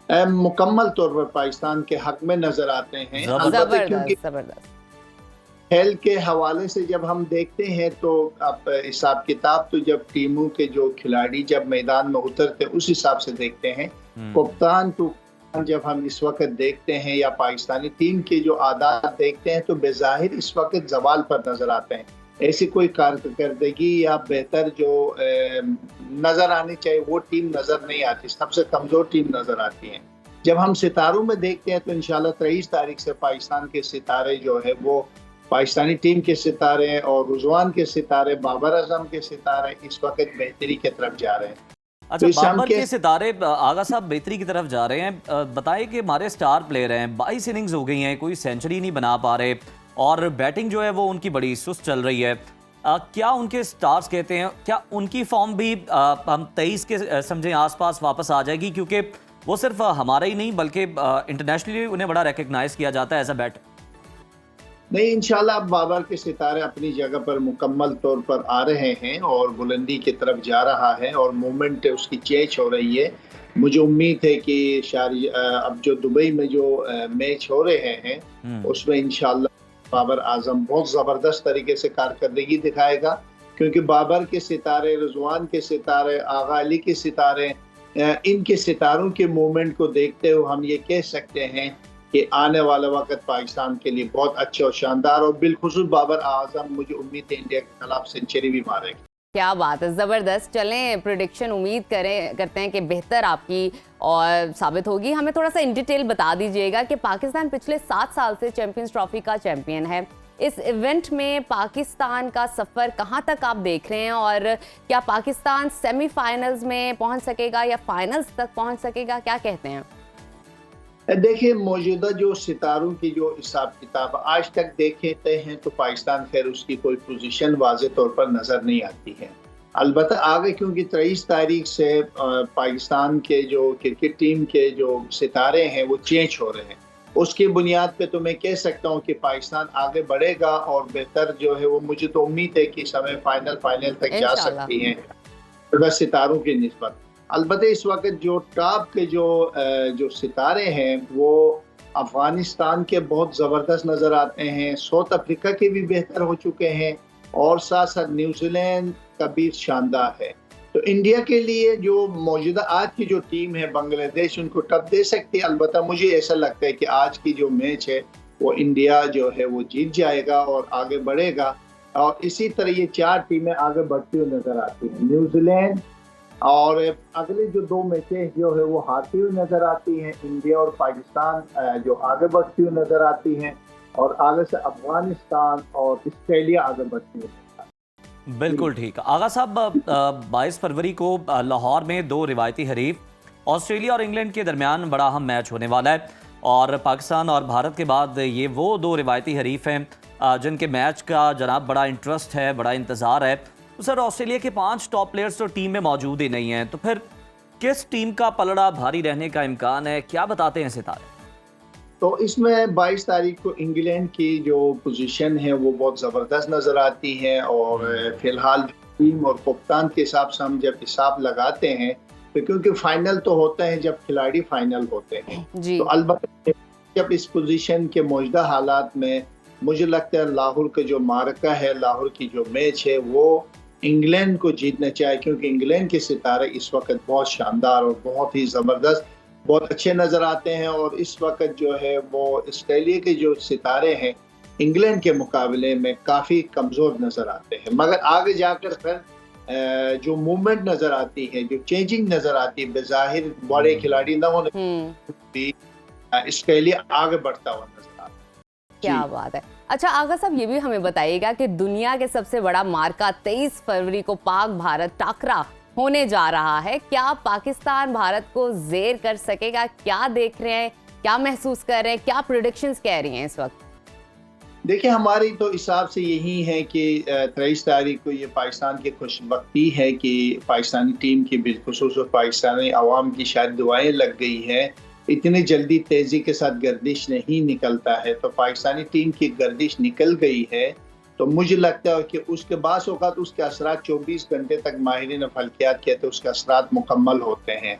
मुकम्मल तौर पर पाकिस्तान के हक में नजर आते हैं। जबरदस्त। खेल के हवाले से जब हम देखते हैं तो अब हिसाब किताब तो जब टीमों के जो खिलाड़ी जब मैदान में उतरते उस हिसाब से देखते हैं। कप्तान टू जब हम इस वक्त देखते हैं या पाकिस्तानी टीम के जो आदात देखते हैं तो बेजाहिर इस वक्त जवाल पर नजर आते हैं। ऐसी कोई कारकर्दगी या बेहतर जो नजर आनी चाहिए वो टीम नजर नहीं आती, सबसे कमजोर टीम नजर आती है। जब हम सितारों में देखते हैं तो इंशाल्लाह 23 तारीख से पाकिस्तान के सितारे जो है वो पाकिस्तानी टीम के सितारे और रुजवान के सितारे, बाबर आजम के सितारे इस वक्त बेहतरी की तरफ जा रहे हैं। अच्छा, बाबर के सितारे आगा साहब बेहतरी की तरफ जा रहे हैं। बताएं कि हमारे स्टार प्लेयर हैं, 22 इनिंग्स हो गई हैं, कोई सेंचुरी नहीं बना पा रहे और बैटिंग जो है वो उनकी बड़ी सुस्त चल रही है। क्या उनके स्टार्स कहते हैं, क्या उनकी फॉर्म भी हम 23 के समझें आसपास वापस आ जाएगी? क्योंकि वो सिर्फ हमारा ही नहीं बल्कि इंटरनेशनली उन्हें बड़ा रिकग्नाइज किया जाता है एज अ बैट। नहीं, इंशाल्लाह अब बाबर के सितारे अपनी जगह पर मुकम्मल तौर पर आ रहे हैं और बुलंदी की तरफ जा रहा है और मूवमेंट उसकी चेंज हो रही है। मुझे उम्मीद है कि अब जो दुबई में जो मैच हो रहे हैं उसमें इंशाल्लाह बाबर आजम बहुत ज़बरदस्त तरीके से कारकर्दगी दिखाएगा, क्योंकि बाबर के सितारे, रिजवान के सितारे, आगा अली के सितारे, इनके सितारों के मूवमेंट को देखते हुए हम ये कह सकते हैं कि आने वाला वक्त पाकिस्तान के लिए बहुत अच्छा और शानदार, और बिलखुसूस बाबर आजम मुझे उम्मीद है इंडिया के खिलाफ सेंचुरी भी मारेगी। क्या बात है, ज़बरदस्त। चलें प्रेडिक्शन उम्मीद करते हैं कि बेहतर आपकी और साबित होगी। हमें थोड़ा सा इन डिटेल बता दीजिएगा कि पाकिस्तान पिछले 7 साल से चैंपियंस ट्रॉफी का चैंपियन है। इस इवेंट में पाकिस्तान का सफ़र कहाँ तक आप देख रहे हैं और क्या पाकिस्तान सेमीफाइनल्स में पहुँच सकेगा या फाइनल्स तक पहुँच सकेगा, क्या कहते हैं? देखिए, मौजूदा जो सितारों की जो हिसाब किताब आज तक देखते हैं तो पाकिस्तान खैर उसकी कोई पोजीशन वाज़े तौर पर नज़र नहीं आती है। अलबत्ता आगे क्योंकि 23 तारीख से पाकिस्तान के जो क्रिकेट टीम के जो सितारे हैं वो चेंज हो रहे हैं, उसकी बुनियाद पे तो मैं कह सकता हूँ कि पाकिस्तान आगे बढ़ेगा और बेहतर जो है वो मुझे तो उम्मीद है कि फाइनल तक जा सकती हैं सितारों की निस्बत। अलबत्ता इस वक्त जो टॉप के जो सितारे हैं वो अफगानिस्तान के बहुत ज़बरदस्त नज़र आते हैं, साउथ अफ्रीका के भी बेहतर हो चुके हैं और साथ साथ न्यूजीलैंड का भी शानदार है। तो इंडिया के लिए जो मौजूदा आज की जो टीम है बांग्लादेश उनको टफ दे सकती है। अलबत्ता मुझे ऐसा लगता है कि आज की जो मैच है वो इंडिया जो है वो जीत जाएगा और आगे बढ़ेगा, और इसी तरह ये 4 टीमें आगे बढ़ती हुई नज़र आती हैं। न्यूजीलैंड और अगले जो 2 मैचेस जो है वो हारती हुई नजर आती हैं। इंडिया और पाकिस्तान जो आगे बढ़ती हुई नजर आती हैं और आगे से अफगानिस्तान और ऑस्ट्रेलिया आगे बढ़ती हुई। बिल्कुल ठीक। आगा साहब, 22 फरवरी को लाहौर में 2 रिवायती हरीफ ऑस्ट्रेलिया और इंग्लैंड के दरमियान बड़ा अहम मैच होने वाला है और पाकिस्तान और भारत के बाद ये वो 2 रिवायती हरीफ हैं जिनके मैच का जनाब बड़ा इंटरेस्ट है, बड़ा इंतज़ार है। तो सर, ऑस्ट्रेलिया के 5 टॉप प्लेयर्स तो टीम में मौजूद ही नहीं हैं, तो फिर किस टीम का पलड़ा भारी रहने का इम्कान है, क्या बताते हैं सितारे? तो इसमें 22 तारीख को इंग्लैंड की जो पोजीशन है वो बहुत ज़बरदस्त नज़र आती है और फिलहाल टीम और कप्तान के हिसाब से हम जब हिसाब लगाते हैं तो क्योंकि फाइनल तो होता है जब खिलाड़ी फाइनल होते हैं, तो अलबत्ता जब इस पोजीशन के मौजूदा हालात में मुझे लगता है लाहौर का जो मार्का है, लाहौर की जो मैच है वो इंग्लैंड को जीतना चाहिए, क्योंकि इंग्लैंड के सितारे इस वक्त बहुत शानदार और बहुत ही ज़बरदस्त, बहुत अच्छे नज़र आते हैं और इस वक्त जो है वो ऑस्ट्रेलिया के जो सितारे हैं इंग्लैंड के मुकाबले में काफ़ी कमज़ोर नज़र आते हैं। मगर आगे जाकर फिर जो मूवमेंट नज़र आती है, जो चेंजिंग नज़र आती है, बेज़ाहिर बड़े खिलाड़ी न होने भी ऑस्ट्रेलिया आगे बढ़ता हुआ नजर आता है। क्या बात है। अच्छा आगा साहब, ये भी हमें बताइएगा कि दुनिया के सबसे बड़ा मार्का 23 फरवरी को पाक भारत टाकरा होने जा रहा है। क्या पाकिस्तान भारत को ज़ेर कर सकेगा? क्या देख रहे हैं, क्या महसूस कर रहे हैं, क्या प्रेडिक्शंस कह रही हैं इस वक्त? देखिए, हमारी तो हिसाब से यही है कि 23 तारीख को ये पाकिस्तान की खुशबख्ती है कि पाकिस्तानी टीम की बिलखुसूस और पाकिस्तानी अवाम की शायद दुआएं लग गई हैं। इतनी जल्दी तेज़ी के साथ गर्दिश नहीं निकलता है, तो पाकिस्तानी टीम की गर्दिश निकल गई है। तो मुझे लगता है कि उसके बाद औक़ात उसके असरात 24 घंटे तक माहिरीन फल्कियात कहते हैं उसके असरात मुकम्मल होते हैं।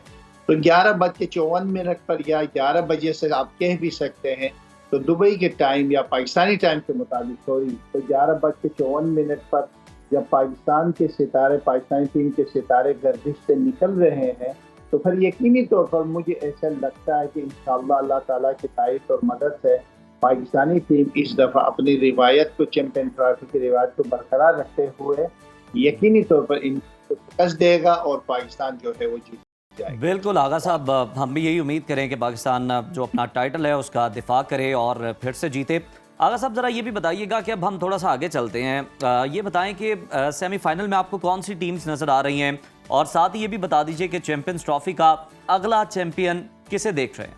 तो 11:54 पर या 11 बजे से आप कह भी सकते हैं, तो दुबई के टाइम या पाकिस्तानी टाइम के मुताबिक तो 11:54 पर जब पाकिस्तान के सितारे, पाकिस्तानी टीम के सितारे गर्दिश से निकल रहे हैं, तो फिर यकीनी तौर पर मुझे ऐसा लगता है कि इंशाअल्लाह अल्लाह ताला की ताईद और मदद से पाकिस्तानी टीम इस दफ़ा अपनी रिवायत को, चैंपियन ट्रॉफी की रिवायत को बरकरार रखते हुए यकीनी तौर पर इनको शिकस्त देगा और पाकिस्तान जो है वो जीत जाएगा। बिल्कुल आगा साहब, हम भी यही उम्मीद करें कि पाकिस्तान जो अपना टाइटल है उसका दिफा करे और फिर से जीते। आगा साहब ज़रा ये भी बताइएगा कि अब हम थोड़ा सा आगे चलते हैं, ये बताएं कि सेमीफाइनल में आपको कौन सी टीम्स नज़र आ रही हैं, और साथ ही ये भी बता दीजिए कि चैंपियंस ट्रॉफी का अगला चैंपियन किसे देख रहे हैं?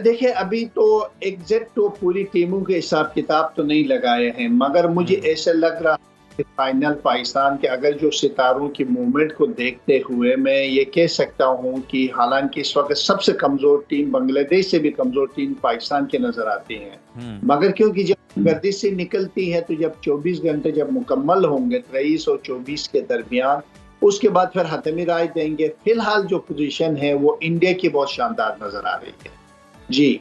देखिए, अभी तो एग्जैक्ट तो पूरी टीमों के हिसाब किताब तो नहीं लगाए हैं, मगर मुझे ऐसा लग रहा है कि फाइनल पाकिस्तान के अगर जो सितारों की मूवमेंट को देखते हुए मैं ये कह सकता हूँ कि हालांकि इस वक्त सबसे कमजोर टीम बांग्लादेश से भी कमजोर टीम पाकिस्तान की नजर आती है, मगर क्योंकि जब गर्दिश से निकलती है तो जब 24 घंटे जब मुकम्मल होंगे 23 और 24 के दरमियान, उसके बाद फिर हतमी राय देंगे। फिलहाल जो पोजीशन है वो इंडिया की बहुत शानदार नजर आ रही है। जी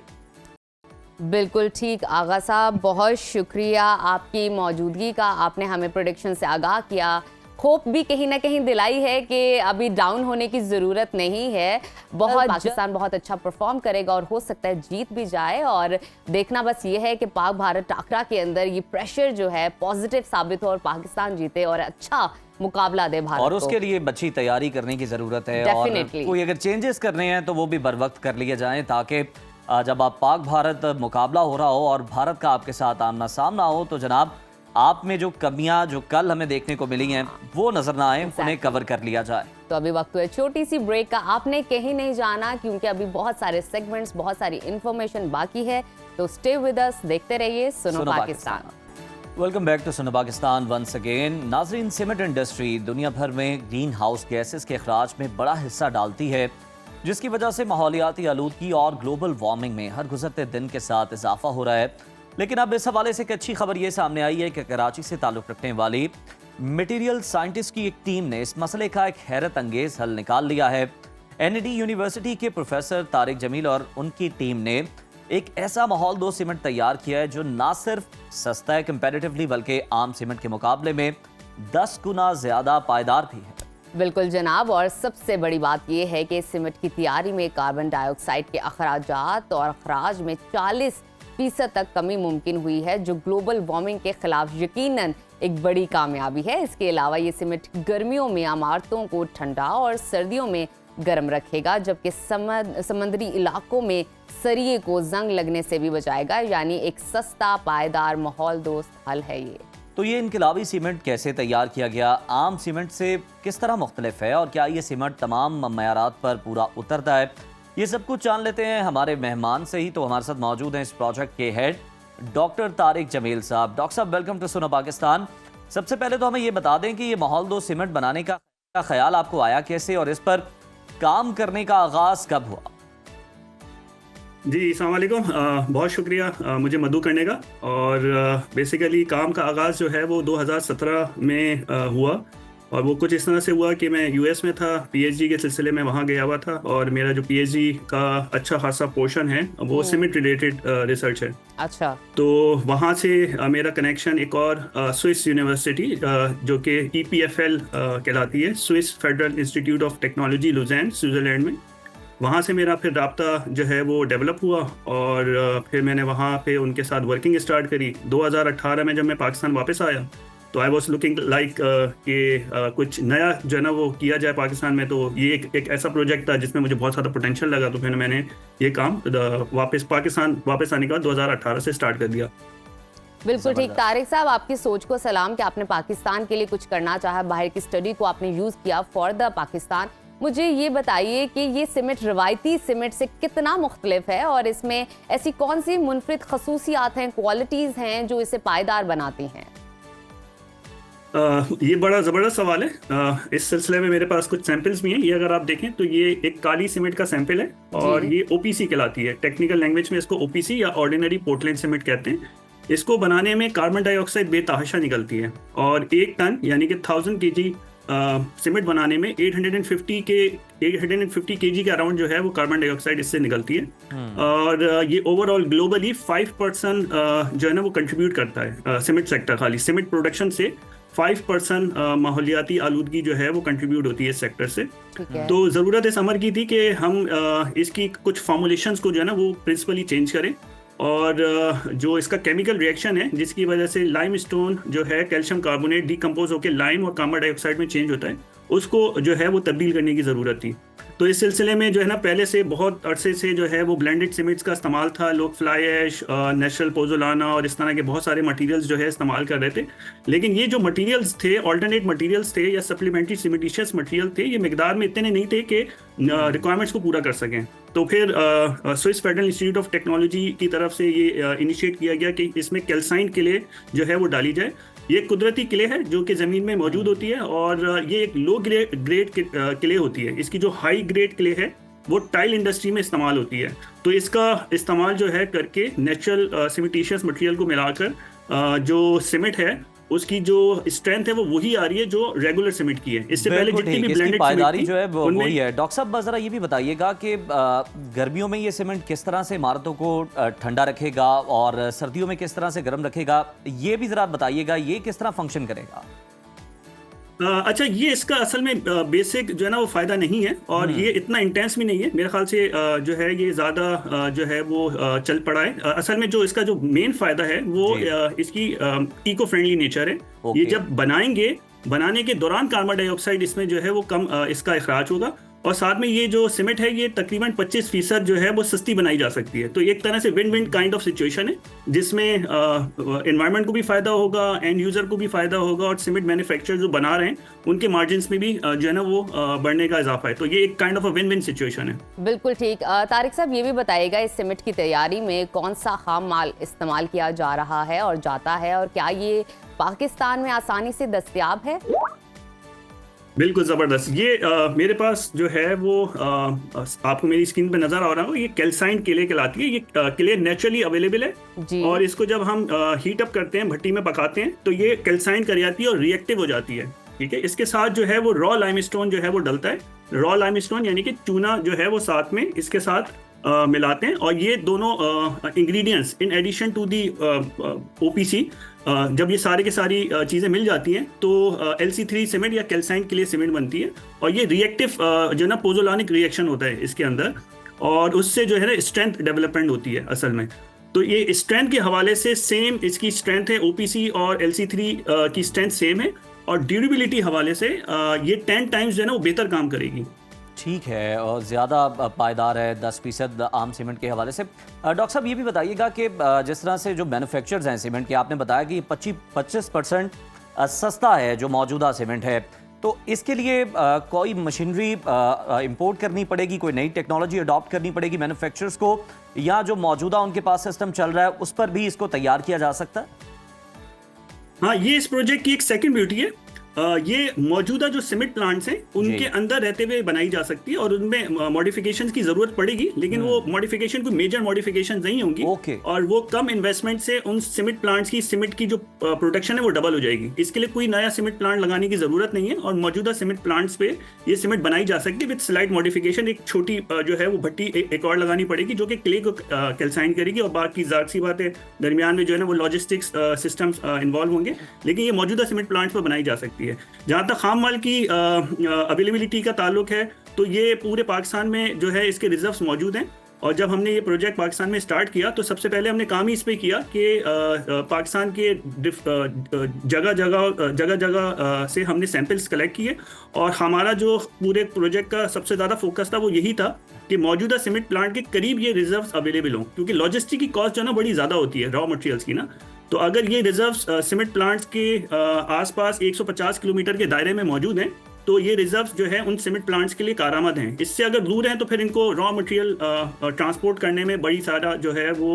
बिल्कुल ठीक आगा साहब, बहुत शुक्रिया आपकी मौजूदगी का, आपने हमें प्रेडिक्शन से आगाह किया, होप भी कहीं ना कहीं दिलाई है कि अभी डाउन होने की ज़रूरत नहीं है। पाकिस्तान बहुत अच्छा परफॉर्म करेगा और हो सकता है जीत भी जाए, और देखना बस ये है कि पाक भारत टाकरा के अंदर ये प्रेशर जो है पॉजिटिव साबित हो और पाकिस्तान जीते और अच्छा मुकाबला दे भारत और को। उसके लिए अच्छी तैयारी करने की ज़रूरत है, और कोई अगर चेंजेस करने हैं तो वो भी बर वक्त कर लिए जाएँ, ताकि जब आप पाक भारत मुकाबला हो रहा हो और भारत का आपके साथ आमना सामना हो तो जनाब आप में जो कमियां जो कल हमें देखने को मिली हैं वो नजर ना आए, उन्हें कवर कर लिया जाए। तो अभी वक्त है छोटी सी ब्रेक का, आपने कहीं नहीं जाना क्योंकि अभी बहुत सारे सेगमेंट्स, बहुत सारी इंफॉर्मेशन बाकी है, तो स्टे विद अस, देखते रहिए सुनो Pakistan. Welcome back to Suno Pakistan once again. नाजरीन, सीमेंट इंडस्ट्री दुनिया भर में ग्रीन हाउस गैसेस के अखराज में बड़ा हिस्सा डालती है, जिसकी वजह से माहौलियाती आलूदगी और ग्लोबल वार्मिंग में हर गुजरते दिन के साथ इजाफा हो रहा है। लेकिन अब इस हवाले से एक अच्छी खबर ये सामने आई है कि कराची से ताल्लुक़ रखने वाली मटेरियल साइंटिस्ट की एक टीम ने इस मसले का एक हैरत अंगेज हल निकाल लिया है। NID यूनिवर्सिटी के प्रोफेसर तारिक जमील और उनकी टीम ने एक ऐसा माहौल दो सीमेंट तैयार किया है जो ना सिर्फ सस्ता है कंपैरेटिवली, बल्कि आम सीमेंट के मुकाबले में 10 गुना ज्यादा पायदार भी है। बिल्कुल जनाब, और सबसे बड़ी बात यह है कि सीमेंट की तैयारी में कार्बन डाइऑक्साइड के अखराजात और अखराज में 40% तक कमी मुमकिन हुई है, जो ग्लोबल वार्मिंग के खिलाफ यकीनन एक बड़ी कामयाबी है। इसके अलावा ये सीमेंट गर्मियों में इमारतों को ठंडा और सर्दियों में गर्म रखेगा, जबकि समंदरी इलाकों में सरिये को जंग लगने से भी बचाएगा। यानी एक सस्ता, पायदार, माहौल दोस्त हल है ये। तो ये इनकलाबी सीमेंट कैसे तैयार किया गया, आम सीमेंट से किस तरह मुख्तलिफ है, और क्या ये सीमेंट तमाम मयारात पर पूरा उतरता है, ये सब कुछ जान लेते हैं हमारे मेहमान से ही। तो हमारे साथ मौजूद हैं इस प्रोजेक्ट के हेड डॉक्टर तारिक जमील साहब। डॉक्टर साहब, वेलकम टू सुनो पाकिस्तान। सबसे पहले तो हमें ये बता दें कि ये माहौल दो सीमेंट बनाने का ख्याल आपको आया कैसे, और इस पर काम करने का आगाज कब हुआ? जी अस्सलाम वालेकुम, बहुत शुक्रिया मुझे मदऊ करने का। और बेसिकली काम का आगाज़ जो है वो 2017 में हुआ, और वो कुछ इस तरह से हुआ कि मैं US में था, PhD के सिलसिले में वहाँ गया हुआ था, और मेरा जो PhD का अच्छा खासा पोर्शन है वो सीमेंट रिलेटेड रिसर्च है। अच्छा। तो वहाँ से मेरा कनेक्शन एक और स्विस यूनिवर्सिटी जो कि EPFL कहलाती है, Swiss Federal Institute of Technology Lausanne, Switzerland में, वहाँ से मेरा फिर राब्ता जो है वो डेवलप हुआ, और फिर मैंने वहाँ पे उनके साथ वर्किंग स्टार्ट करी। 2018 में जब मैं पाकिस्तान वापस आया तो आई वॉज लुकिंग लाइक कि कुछ नया जो है ना वो किया जाए पाकिस्तान में। तो ये एक ऐसा प्रोजेक्ट था जिसमें मुझे बहुत ज़्यादा पोटेंशियल लगा, तो फिर मैंने ये काम पाकिस्तान वापस आने के बाद 2018 से स्टार्ट कर दिया। बिल्कुल ठीक। तारिक साहब, आपकी सोच को सलाम कि आपने पाकिस्तान के लिए कुछ करना चाहा, बाहर की स्टडी को आपने यूज़ किया फॉर द पाकिस्तान। मुझे ये बताइए कि ये सीमेंट रवायती सीमेंट से कितना मुख्तलिफ है, और इसमें ऐसी कौन सी मुनफरिद खसूसियात हैं, क्वालिटीज़ हैं जो इसे पायदार बनाती हैं? ये बड़ा ज़बरदस्त सवाल है। इस सिलसिले में मेरे पास कुछ सैंपल्स भी हैं। ये अगर आप देखें तो ये एक काली सीमेंट का सैंपल है, और ये OPC कहलाती है। टेक्निकल लैंग्वेज में इसको OPC या ऑर्डिनरी पोर्टलैंड सीमेंट कहते हैं। इसको बनाने में कार्बन डाइऑक्साइड बेतहाशा निकलती है, और 1 टन यानी कि 1000 kg सीमेंट बनाने में 850 kg के अराउंड जो है वो कार्बन डाइऑक्साइड इससे निकलती है। और ये ओवरऑल ग्लोबली 5% जो है ना वो कंट्रीब्यूट करता है। सीमेंट सेक्टर, खाली सीमेंट प्रोडक्शन से 5% माहौलियाती आलूदगी जो है वो कंट्रीब्यूट होती है इस सेक्टर से। तो ज़रूरत इस अमर की थी कि हम इसकी कुछ फॉर्मुलेशंस को जो है ना वो प्रिंसिपली चेंज करें, और जो इसका केमिकल रिएक्शन है जिसकी वजह से लाइम स्टोन जो है कैल्शियम कार्बोनेट डिकम्पोज होकर लाइम और कार्बन डाइऑक्साइड में चेंज होता है, उसको जो है वो तब्दील करने की ज़रूरत थी। तो इस सिलसिले में जो है ना पहले से बहुत अरसे से जो है वो ब्लेंडेड सीमेंट्स का इस्तेमाल था। लोग फ्लाई ऐश, नेचुरल पोज़ोलाना और इस तरह के बहुत सारे मटेरियल्स जो है इस्तेमाल कर रहे थे। लेकिन ये जो मटेरियल्स थे, ऑल्टरनेट मटेरियल्स थे या सप्लीमेंट्री सीमेंटिशियस मटेरियल थे, ये मिकदार में इतने नहीं थे कि रिक्वायरमेंट्स को पूरा कर सकें। तो फिर Swiss Federal Institute of technology की तरफ से ये इनिशिएट किया गया कि इसमें कैल्साइन किले जो है वो डाली जाए। ये एक कुदरती किले है जो कि ज़मीन में मौजूद होती है और ये एक लो ग्रेड किले होती है। इसकी जो हाई ग्रेड किले है वो टाइल इंडस्ट्री में इस्तेमाल होती है। तो इसका इस्तेमाल जो है करके नेचुरल सीमेंटिशियस मटेरियल को मिलाकर जो सीमेंट है उसकी जो स्ट्रेंथ है वो वही आ रही है जो रेगुलर सीमेंट की है। इससे पहले जितनी भी ब्लेंडेड पायदारी जो है वो वही है। डॉक्टर साहब जरा ये भी बताइएगा कि गर्मियों में ये सीमेंट किस तरह से इमारतों को ठंडा रखेगा और सर्दियों में किस तरह से गर्म रखेगा, ये भी जरा बताइएगा, ये किस तरह फंक्शन करेगा? अच्छा, ये इसका असल में बेसिक जो है ना वो फ़ायदा नहीं है और ये इतना इंटेंस भी नहीं है। मेरे ख्याल से जो है ये ज़्यादा जो है वो चल पड़ा है। असल में जो इसका जो मेन फ़ायदा है वो इसकी इको फ्रेंडली नेचर है। ये जब बनाने के दौरान कार्बन डाइऑक्साइड इसमें जो है वो कम इसका इखराज होगा और साथ में ये जो सीमेंट है ये तकरीबन 25% जो है वो सस्ती बनाई जा सकती है। तो एक तरह से win win kind of situation है जिसमें एनवायरनमेंट को भी फ़ायदा होगा, एंड यूज़र को भी फ़ायदा होगा और सीमेंट मैन्युफैक्चरर जो बना रहे हैं उनके मार्जिन्स में भी जो है ना वो बढ़ने का इजाफा है। तो ये एक kind of a win win situation है। बिल्कुल ठीक। तारिक साहब ये भी बताइएगा इस सीमेंट की तैयारी में कौन सा खाम माल इस्तेमाल किया जा रहा है और जाता है और क्या ये पाकिस्तान में आसानी से दस्तयाब है? बिल्कुल ज़बरदस्त। ये मेरे पास जो है वो आपको मेरी स्क्रीन पे नज़र आ रहा हो, ये कैल्साइन किले कहलाती है। ये किले नेचुरली अवेलेबल है और इसको जब हम हीट अप करते हैं, भट्टी में पकाते हैं तो ये कैल्साइन कर जाती है और रिएक्टिव हो जाती है। ठीक है, इसके साथ जो है वो रॉ लाइमस्टोन जो है वो डलता है। रॉ लाइमस्टोन यानी कि चूना जो है वो साथ में इसके साथ मिलाते हैं और ये दोनों ingredients in addition to the OPC जब ये सारे के सारी चीज़ें मिल जाती हैं तो LC3 सीमेंट या कैल्साइन के लिए सीमेंट बनती है और ये रिएक्टिव जो ना पोजोलानिक रिएक्शन होता है इसके अंदर और उससे जो है ना स्ट्रेंथ डेवलपमेंट होती है असल में। तो ये स्ट्रेंथ के हवाले से सेम इसकी स्ट्रेंथ है, OPC और LC3 की स्ट्रेंथ सेम है और ड्यूरेबिलिटी हवाले से ये 10 टाइम्स जो है ना वो बेहतर काम करेगी। ठीक है, और ज़्यादा पायदार है 10% आम सीमेंट के हवाले से। डॉक्टर साहब ये भी बताइएगा कि जिस तरह से जो मैन्युफैक्चरर्स हैं सीमेंट के, आपने बताया कि 25% सस्ता है जो मौजूदा सीमेंट है, तो इसके लिए कोई मशीनरी इंपोर्ट करनी पड़ेगी, कोई नई टेक्नोलॉजी अडॉप्ट करनी पड़ेगी मैन्युफैक्चरर्स को, या जो मौजूदा उनके पास सिस्टम चल रहा है उस पर भी इसको तैयार किया जा सकता है? हाँ, ये इस प्रोजेक्ट की एक सेकंड ब्यूटी है। ये मौजूदा जो सीमेंट प्लांट्स हैं उनके अंदर रहते हुए बनाई जा सकती है और उनमें मॉडिफिकेशंस की जरूरत पड़ेगी, लेकिन वो मॉडिफिकेशन कोई मेजर मॉडिफिकेशन नहीं होंगी और वो कम इन्वेस्टमेंट से उन सीमेंट प्लांट्स की सीमेंट की जो प्रोडक्शन है वो डबल हो जाएगी। इसके लिए कोई नया सीमेंट प्लांट लगाने की जरूरत नहीं है और मौजूदा सीमेंट प्लांट्स पे ये सीमेंट बनाई जा सकती है विद स्लाइट मॉडिफिकेशन। एक छोटी जो है वो भट्टी एक और लगानी पड़ेगी जो कि क्ले को कैल्साइन करेगी और बाकी जाहिर सी बात है दरमियान में जो है ना वो लॉजिस्टिक्स सिस्टम्स इन्वॉल्व होंगे, लेकिन ये मौजूदा सीमेंट प्लांट्स पर बनाई जा सकती है। जहाँ तक खाम माल की अवेलेबिलिटी का ताल्लुक है तो ये पूरे पाकिस्तान में जो है इसके रिजर्व्स मौजूद हैं और जब हमने ये प्रोजेक्ट पाकिस्तान में स्टार्ट किया तो सबसे पहले हमने काम ही इस पे किया कि पाकिस्तान के जगह जगह से हमने सैंपल्स कलेक्ट किए और हमारा जो पूरे प्रोजेक्ट का सबसे ज़्यादा फोकस था वो यही था कि मौजूदा सीमेंट प्लांट के करीब ये रिजर्व्स अवेलेबल हों, क्योंकि लॉजिस्टिक की कॉस्ट जो है ना बड़ी ज़्यादा होती है रॉ मटेरियल्स की ना। तो अगर ये रिजर्व्स सीमेंट प्लांट्स के आसपास 150 किलोमीटर के दायरे में मौजूद हैं तो ये रिजर्व्स जो है उन सीमेंट प्लांट्स के लिए कारआमद हैं। इससे अगर दूर हैं तो फिर इनको रॉ मटेरियल ट्रांसपोर्ट करने में बड़ी सारा जो है वो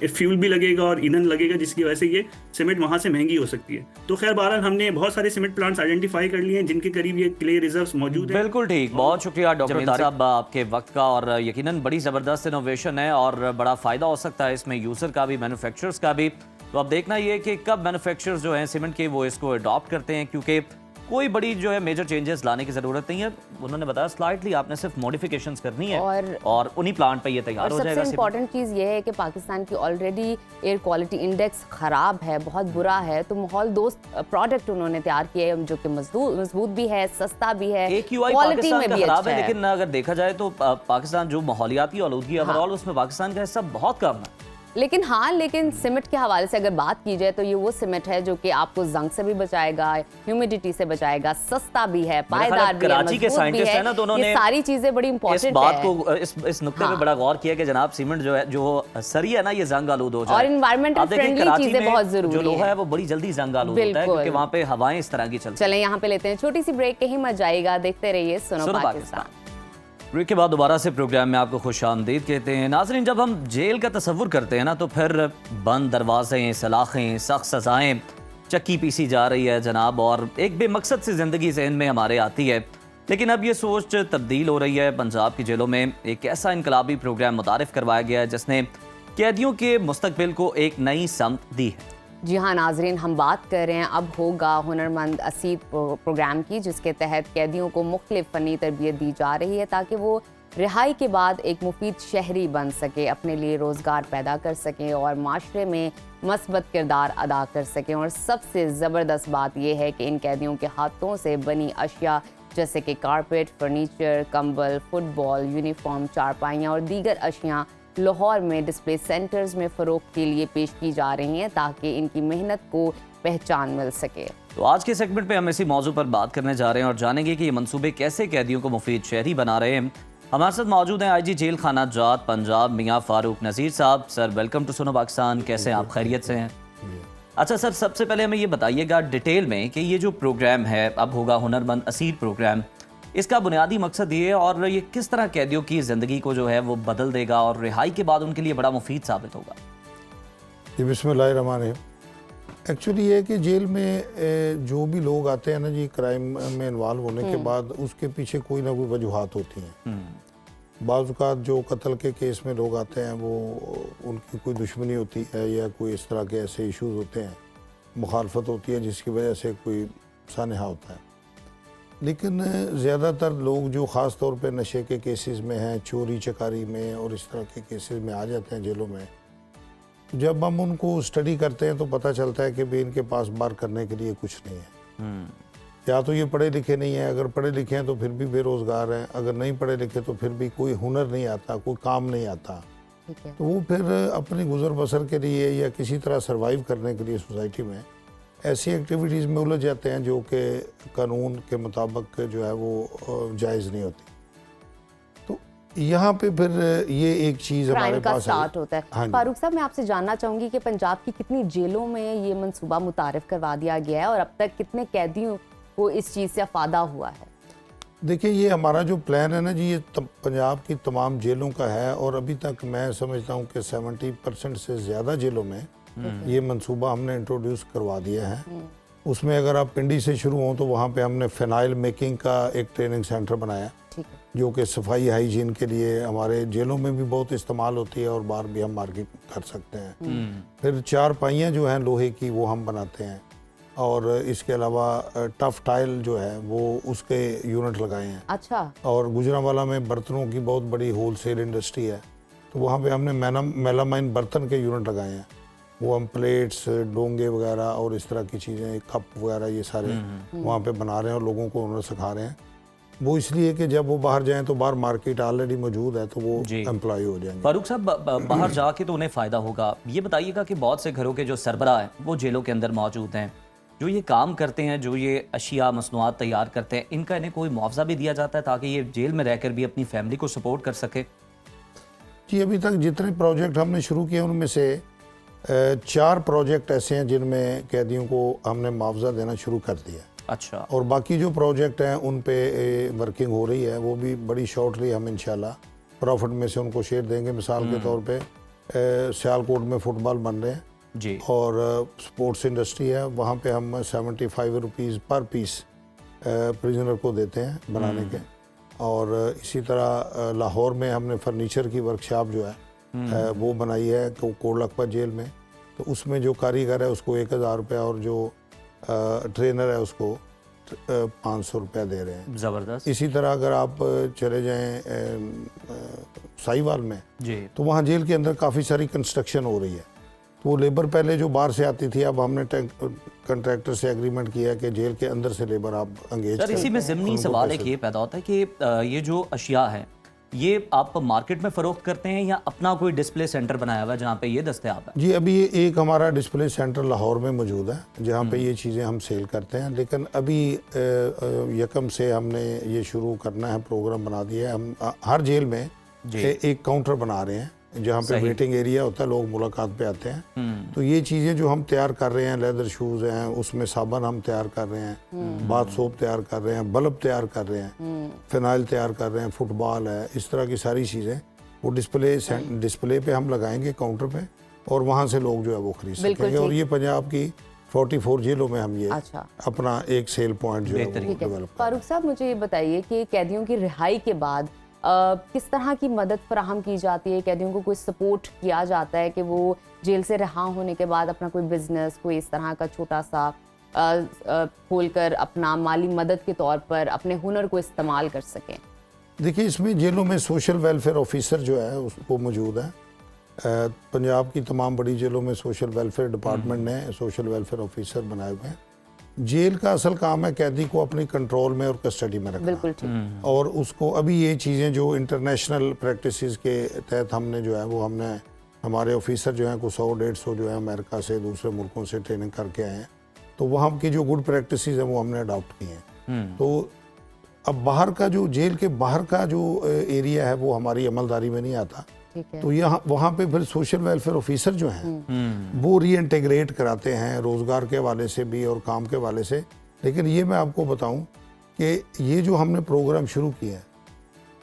फ्यूल भी लगेगा और ईंधन लगेगा, जिसकी वजह से ये सीमेंट वहाँ से महंगी हो सकती है। तो खैर बहरहाल हमने बहुत सारे सीमेंट प्लांट्स आइडेंटिफाई कर लिए हैं जिनके करीब ये क्ले रिजर्व्स मौजूद हैं। बिल्कुल ठीक, बहुत शुक्रिया डॉक्टर साहब आपके वक्त का, और यकीनन बड़ी ज़बरदस्त इनोवेशन है और बड़ा फ़ायदा हो सकता है इसमें यूज़र का भी, मैन्युफैक्चरर्स का भी। तो अब देखना ये कि कब मैन्युफैक्चरर्स जो हैं सीमेंट के वो इसको अडॉप्ट करते हैं, क्योंकि कोई बड़ी जो है मेजर चेंजेस लाने की ज़रूरत नहीं है। उन्होंने बताया स्लाइटली आपने सिर्फ मॉडिफिकेशंस करनी है और उन्हीं प्लांट पे ये तैयार हो जाएगा। सबसे इम्पोर्टेंट चीज़ ये है कि पाकिस्तान की ऑलरेडी एयर क्वालिटी इंडेक्स ख़राब है, बहुत बुरा है, तो माहौल दोस्त प्रोडक्ट उन्होंने तैयार किए हैं जो कि मजबूत भी है, सस्ता भी है, क्वालिटी में भी अच्छा है। लेकिन अगर देखा जाए तो पाकिस्तान जो माहौलियाती आलूदगी ओवरऑल उसमें पाकिस्तान का हिस्सा बहुत कम है। लेकिन हाँ, लेकिन सीमेंट के हवाले से अगर बात की जाए तो ये वो सीमेंट है जो कि आपको जंग से भी बचाएगा, ह्यूमिडिटी से बचाएगा, सस्ता भी है, पायदार भी है, कराची के मजबूत भी साइंटिस्ट है। है ना, तो उन्होंने ये सारी चीजें बड़ी इस इंपॉर्टेंट बात है। को इस नुक्ते पे हाँ। बड़ा गौर किया कि जनाब सीमेंट जो है, जो सरी है ना, ये जंग आलूद हो जाए। और environmental आप देखें friendly कराची चीजें में बहुत जरूरी जो लोहा हैं। है वो बड़ी जल्दी जंग आलूद होता है, बिल्कुल। क्योंकि वहाँ पे हवाएं इस तरह की चलती हैं। चलें यहाँ पे लेते हैं छोटी सी ब्रेक, कहीं मत जाइएगा, देखते रहिए सुनो पाकिस्तान। ब्रेक के बाद दोबारा से प्रोग्राम में आपको खुश आमदीद कहते हैं। नाज़रीन, जब हम जेल का तसव्वुर करते हैं ना, तो फिर बंद दरवाजे, सलाखें, सख्त सजाएं, चक्की पीसी जा रही है जनाब, और एक बेमकसद सी ज़िंदगी ज़हन में हमारे आती है। लेकिन अब ये सोच तब्दील हो रही है। पंजाब की जेलों में एक ऐसा इनकलाबी प्रोग्राम मुतारिफ करवाया गया है जिसने कैदियों के मुस्तकबिल को एक नई समत दी है। जी हाँ नाजरीन, हम बात कर रहे हैं अब होगा हुनरमंद असीद प्रोग्राम की, जिसके तहत कैदियों को मुख्तलिफ फ़नी तरबियत दी जा रही है ताकि वो रिहाई के बाद एक मुफीद शहरी बन सके, अपने लिए रोज़गार पैदा कर सकें और माशरे में मस्बत किरदार अदा कर सकें। और सबसे ज़बरदस्त बात यह है कि इन कैदियों के हाथों से बनी अशिया जैसे कि कारपेट, फर्नीचर, कंबल, फुटबॉल, यूनिफॉर्म, चारपाइयाँ और दीगर अशियाँ लाहौर में डिस्प्ले सेंटर्स में फ़रोख्त के लिए पेश की जा रही हैं ताकि इनकी मेहनत को पहचान मिल सके। तो आज के सेगमेंट में हम इसी मौजू पर बात करने जा रहे हैं और जानेंगे कि ये मंसूबे कैसे कैदियों को मुफीद शहरी बना रहे हैं। हमारे साथ मौजूद हैं IG जेल खाना जात पंजाब मियाँ फारूक नज़ीर साहब। Sir welcome to Suno Pakistan, कैसे हैं आप? खैरियत से हैं? अच्छा सर, सबसे पहले हमें ये बताइएगा डिटेल में कि ये जो प्रोग्राम है अब होगा हुनरमंद असीद प्रोग्राम, इसका बुनियादी मकसद ये है और ये किस तरह कैदियों की ज़िंदगी को जो है वो बदल देगा और रिहाई के बाद उनके लिए बड़ा मुफीद साबित होगा। जी बिस्मिल्लाहिर्रहमानिर्रहीम। एक्चुअली ये है कि जेल में जो भी लोग आते हैं ना जी, क्राइम में इन्वॉल्व होने के बाद उसके पीछे कोई ना कोई वजूहात होती हैं। बाज़ औक़ात जो कत्ल के केस में लोग आते हैं वो उनकी कोई दुश्मनी होती है या कोई इस तरह के ऐसे इश्यूज़ होते हैं, मुखालफत होती है जिसकी वजह से कोई सानहा होता है। लेकिन ज़्यादातर लोग जो ख़ास तौर पे नशे के केसेस में हैं, चोरी चकारी में और इस तरह के केसेस में आ जाते हैं जेलों में, जब हम उनको स्टडी करते हैं तो पता चलता है कि भाई इनके पास बार करने के लिए कुछ नहीं है। या तो ये पढ़े लिखे नहीं है, अगर पढ़े लिखे हैं तो फिर भी बेरोज़गार हैं, अगर नहीं पढ़े लिखे तो फिर भी कोई हुनर नहीं आता, कोई काम नहीं आता, तो वो फिर अपनी गुजर बसर के लिए या किसी तरह सर्वाइव करने के लिए सोसाइटी में ऐसी एक्टिविटीज़ में उलझ जाते हैं जो कि कानून के मुताबिक जो है वो जायज़ नहीं होती। तो यहाँ पे फिर ये एक चीज़ हमारे पास स्टार्ट होता है। हाँ, फारूक साहब, मैं आपसे जानना चाहूँगी कि पंजाब की कितनी जेलों में ये मंसूबा मुतारिफ करवा दिया गया है और अब तक कितने कैदियों को इस चीज़ से फ़ायदा हुआ है? देखिए, ये हमारा जो प्लान है ना जी, ये पंजाब की तमाम जेलों का है और अभी तक मैं समझता हूँ कि 70% से ज़्यादा जेलों में ये मंसूबा हमने इंट्रोड्यूस करवा दिया है। उसमें अगर आप पिंडी से शुरू हों तो वहाँ पे हमने फिनाइल मेकिंग का एक ट्रेनिंग सेंटर बनाया, जो कि सफाई हाइजीन के लिए हमारे जेलों में भी बहुत इस्तेमाल होती है और बाहर भी हम मार्केट कर सकते हैं। फिर चारपाइयाँ जो हैं लोहे की वो हम बनाते हैं और इसके अलावा टफ टाइल जो है वो उसके यूनिट लगाए हैं। अच्छा। और गुजरांवाला में बर्तनों की बहुत बड़ी होलसेल इंडस्ट्री है, तो वहाँ पे हमने मेलामाइन बर्तन के यूनिट लगाए हैं। वो हम प्लेट्स, डोंगे वगैरह और इस तरह की चीज़ें, कप वगैरह, ये सारे वहाँ पे बना रहे हैं और लोगों को उन्हें सिखा रहे हैं। वो इसलिए कि जब वो बाहर जाएं तो बाहर मार्केट ऑलरेडी मौजूद है तो वो एम्प्लॉय हो जाएंगे। फारूक साहब, बाहर जाके तो उन्हें फ़ायदा होगा। ये बताइएगा कि बहुत से घरों के जो सरबराह हैं वो जेलों के अंदर मौजूद हैं, जो ये काम करते हैं, जो ये अशिया मसनूआत तैयार करते हैं, इनका इन्हें कोई मुआवजा भी दिया जाता है ताकि ये जेल में रहकर भी अपनी फैमिली को सपोर्ट कर सके? जी, अभी तक जितने प्रोजेक्ट हमने शुरू किए उनमें से 4 प्रोजेक्ट ऐसे हैं जिनमें कैदियों को हमने मुआवजा देना शुरू कर दिया। अच्छा। और बाकी जो प्रोजेक्ट हैं उन पे वर्किंग हो रही है, वो भी बड़ी शॉर्टली हम इंशाल्लाह प्रॉफिट में से उनको शेयर देंगे। मिसाल के तौर पे सियालकोट में फुटबॉल बन रहे हैं जी, और स्पोर्ट्स इंडस्ट्री है, वहाँ पे हम 75 रुपीज़ पर पीस प्रिजनर को देते हैं बनाने के। और इसी तरह लाहौर में हमने फर्नीचर की वर्कशॉप जो है वो बनाई है कोट लखपत जेल में, तो उसमें जो कारीगर है उसको 1000 रुपया और जो ट्रेनर है उसको 500 रुपया दे रहे हैं। ज़बरदस्त। इसी तरह अगर आप चले जाएं साहिवाल में जी, तो वहाँ जेल के अंदर काफ़ी सारी कंस्ट्रक्शन हो रही है, तो वो लेबर पहले जो बाहर से आती थी, अब हमने कंट्रैक्टर से एग्रीमेंट किया है कि जेल के अंदर से लेबर आप एंगेज सर इसी में ज़िमनी सवाल एक ये पैदा होता है कि ये जो अशिया है ये आप मार्केट में फरोख्त करते हैं या अपना कोई डिस्प्ले सेंटर बनाया हुआ है जहाँ पे ये दस्तयाब है? जी, अभी एक हमारा डिस्प्ले सेंटर लाहौर में मौजूद है जहाँ पे ये चीज़ें हम सेल करते हैं, लेकिन अभी यकम से हमने ये शुरू करना है, प्रोग्राम बना दिया है। हम हर जेल में एक काउंटर बना रहे हैं जहाँ पे वेटिंग एरिया होता है, लोग मुलाकात पे आते हैं। तो ये चीज़ें जो हम तैयार कर रहे हैं, लेदर शूज़ हैं, उसमें साबन हम तैयार कर रहे हैं, बाथ सोप तैयार कर रहे हैं, बल्ब तैयार कर रहे हैं, फिनाइल तैयार कर रहे हैं, फुटबॉल है, इस तरह की सारी चीज़ें वो डिस्प्ले पे हम लगाएंगे काउंटर पे, और वहाँ से लोग जो है वो खरीद सकेंगे। और ये पंजाब की 44 जेलों में हम ये अपना एक सेल पॉइंट जो है वो डेवलप। फारूक साहब, मुझे ये बताइए कि कैदियों की रिहाई के बाद किस तरह की मदद फराहम की जाती है? कैदियों को कोई सपोर्ट किया जाता है कि वो जेल से रिहा होने के बाद अपना कोई बिजनेस, कोई इस तरह का छोटा सा खोलकर अपना माली मदद के तौर पर अपने हुनर को इस्तेमाल कर सकें? देखिए, इसमें जेलों में सोशल वेलफेयर ऑफिसर जो है वो मौजूद है। पंजाब की तमाम बड़ी जेलों में सोशल वेलफेयर डिपार्टमेंट ने सोशल वेलफेयर ऑफिसर बनाए हुए हैं। जेल का असल काम है कैदी को अपनी कंट्रोल में और कस्टडी में रखना। बिल्कुल ठीक। और उसको अभी ये चीज़ें जो इंटरनेशनल प्रैक्टिसेस के तहत हमने जो है वो हमने हमारे ऑफिसर जो हैं कुछ 100-150 जो है अमेरिका से, दूसरे मुल्कों से ट्रेनिंग करके आए हैं, तो वहाँ की जो गुड प्रैक्टिसेस हैं वो हमने अडॉप्ट की हैं। तो अब बाहर का जो जेल के बाहर का जो एरिया है वो हमारी अमलदारी में नहीं आता, तो यहाँ वहाँ पे फिर सोशल वेलफेयर ऑफिसर जो हैं वो रीइंटीग्रेट कराते हैं रोज़गार के हवाले से भी और काम के हवाले से। लेकिन ये मैं आपको बताऊं कि ये जो हमने प्रोग्राम शुरू किया है,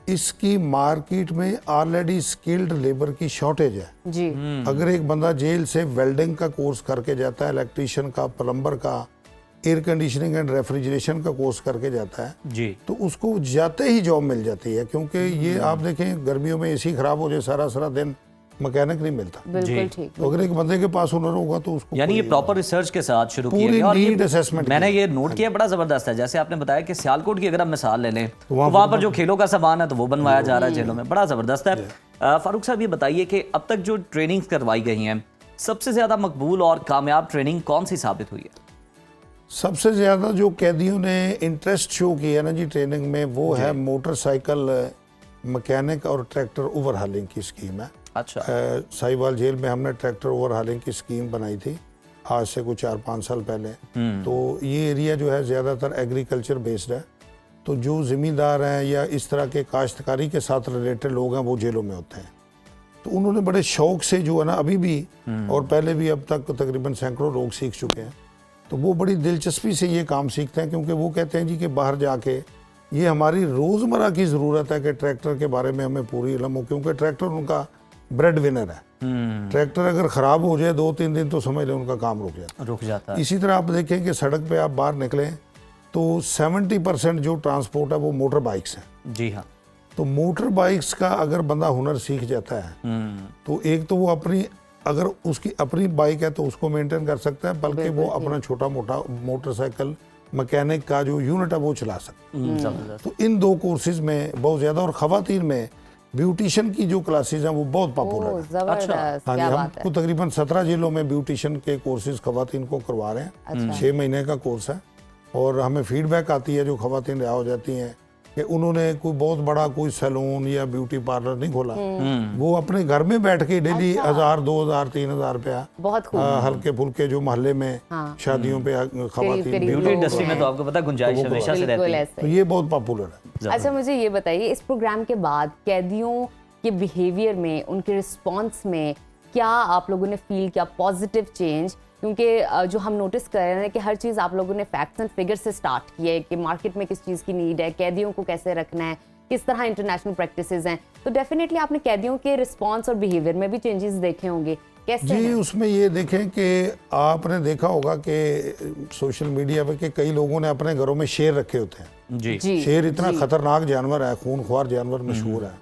इसकी मार्केट में ऑलरेडी स्किल्ड लेबर की शॉर्टेज है जी। अगर एक बंदा जेल से वेल्डिंग का कोर्स करके जाता है, इलेक्ट्रीशियन का, प्लम्बर का, एयर कंडीशनिंग एंड रेफ्रिजरेशन का कोर्स करके जाता है जी, तो उसको जाते ही जॉब मिल जाती है। क्योंकि ये आप देखें गर्मियों में एसी खराब हो जाए, सारा सारा दिन मैकेनिक नहीं मिलता। बिल्कुल ठीक। तो अगर एक बंदे के पास हुनर होगा तो उसको यानी ये प्रॉपर रिसर्च के साथ शुरू किया पूरी गया। और नीड असेसमेंट मैंने ये नोट किया, बड़ा जबरदस्त है। जैसे आपने बताया कि सियालकोट की अगर हम मिसाल ले लें तो वहाँ पर जो खेलों का सामान है तो वो बनवाया जा रहा है जेलों में, बड़ा जबरदस्त है। फारूक साहब, ये बताइए कि अब तक जो ट्रेनिंग करवाई गई हैं, सबसे ज्यादा मकबूल और कामयाब ट्रेनिंग कौन सी साबित हुई है? सबसे ज़्यादा जो कैदियों ने इंटरेस्ट शो किया ना जी ट्रेनिंग में, वो है मोटरसाइकिल मैकेनिक और ट्रैक्टर ओवरहालिंग की स्कीम है। अच्छा। साहिवाल जेल में हमने ट्रैक्टर ओवरहालिंग की स्कीम बनाई थी आज से कुछ 4-5 साल पहले। तो ये एरिया जो है ज़्यादातर एग्रीकल्चर बेस्ड है, तो जो ज़मींदार हैं या इस तरह के काश्तकारी के साथ रिलेटेड लोग हैं वो जेलों में होते हैं। तो उन्होंने बड़े शौक से जो है ना, अभी भी और पहले भी अब तक तकरीबन सैकड़ों लोग सीख चुके हैं, तो वो बड़ी दिलचस्पी से ये काम सीखते हैं। क्योंकि वो कहते हैं जी कि बाहर जाके ये हमारी रोज़मर्रा की ज़रूरत है कि ट्रैक्टर के बारे में हमें पूरी इल्म हो, क्योंकि ट्रैक्टर उनका ब्रेड विनर है। ट्रैक्टर अगर ख़राब हो जाए 2-3 दिन तो समझ लें उनका काम रुक जाता है। इसी तरह आप देखें कि सड़क पे आप बाहर निकलें तो 70% जो ट्रांसपोर्ट है वो मोटर बाइक्स है। जी हाँ। तो मोटर बाइक्स का अगर बंदा हुनर सीख जाता है तो एक तो वो अपनी, अगर उसकी अपनी बाइक है तो उसको मेंटेन कर सकता है, बल्कि वो अपना छोटा मोटा मोटरसाइकिल मैकेनिक का जो यूनिट है वो चला सकता है। तो इन दो कोर्सेज में बहुत ज़्यादा, और ख़वातीन में ब्यूटिशियन की जो क्लासेज हैं वो बहुत पॉपुलर है। अच्छा, हाँ जी, हमको तकरीबन 17 जिलों में ब्यूटिशियन के कोर्सेज ख़वातीन को करवा रहे हैं। 6 महीने का कोर्स है, और हमें फीडबैक आती है जो ख़वातीन रिहा हो जाती हैं कि उन्होंने कोई बहुत बड़ा कोई सैलून या ब्यूटी पार्लर नहीं खोला, वो अपने घर में बैठ के डेली 1000, 2000, 3000 रुपया बहुत हल्के फुल्के जो मोहल्ले में शादियों पे खवातीन, ब्यूटी इंडस्ट्री में तो आपको पता गुंजाइश हमेशा से रहती है, तो ये बहुत पॉपुलर है। अच्छा, मुझे ये बताइए, इस प्रोग्राम के बाद कैदियों के बिहेवियर में, उनके रिस्पॉन्स में क्या आप लोगों ने फील किया पॉजिटिव चेंज? क्योंकि जो हम नोटिस कर रहे हैं कि हर चीज़ आप लोगों ने फैक्ट्स एंड फिगर से स्टार्ट की है कि मार्केट में किस चीज़ की नीड है, कैदियों को कैसे रखना है, किस तरह इंटरनेशनल प्रैक्टिसेस हैं, तो डेफिनेटली आपने कैदियों के रिस्पांस और बिहेवियर में भी चेंजेस देखे होंगे, कैसे जी हैं? उसमें ये देखें कि आपने देखा होगा कि सोशल मीडिया पे कि कई लोगों ने अपने घरों में शेर रखे होते हैं। जी। शेर इतना खतरनाक जानवर है, खूनख्वार जानवर मशहूर है,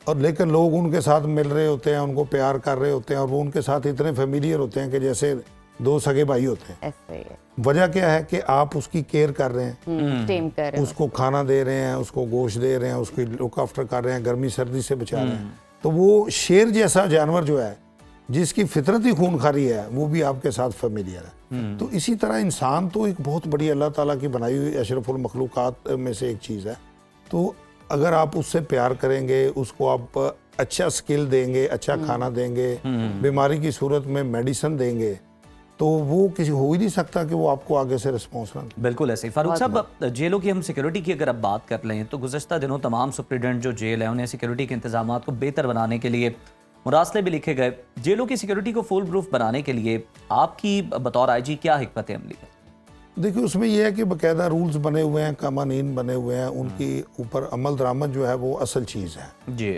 और लेकिन लोग उनके साथ मिल रहे होते हैं, उनको प्यार कर रहे होते हैं, और वो उनके साथ इतने फेमिलियर होते हैं कि जैसे 2 सगे भाई होते हैं। ऐसे ही है। वजह क्या है कि आप उसकी केयर कर रहे हैं, टेम कर रहे हैं, उसको खाना दे रहे हैं, उसको गोश्त दे रहे हैं, उसकी लुक आफ्टर कर रहे हैं, गर्मी सर्दी से बचा रहे हैं। तो वो शेर जैसा जानवर जो है, जिसकी फितरती खूनखारी है, वो भी आपके साथ फेमिलियर है। तो इसी तरह इंसान तो एक बहुत बड़ी अल्लाह ताला की बनाई हुई अशरफुल मखलूकात में से एक चीज़ है। तो अगर आप उससे प्यार करेंगे, उसको आप अच्छा स्किल देंगे, अच्छा खाना देंगे, बीमारी की सूरत में मेडिसिन देंगे, तो वो किसी हो ही नहीं सकता कि वो आपको आगे से रिस्पॉन्स ना दे। बिल्कुल ऐसे ही। फारूक साहब, जेलों की हम सिक्योरिटी की अगर आप बात कर लें तो गुज़श्ता दिनों तमाम सुप्रिटेंडेंट जो जेल है उन्हें सिक्योरिटी के इंतजाम को बेहतर बनाने के लिए मुरासले भी लिखे गए। जेलों की सिक्योरिटी को फुल प्रूफ बनाने के लिए आपकी बतौर आईजी क्या हिकमत अमली है? देखिए, उसमें यह है कि बाकायदा रूल्स बने हुए हैं, कानून बने हुए हैं, उनकी ऊपर अमल दरामद जो है वो असल चीज़ है जी।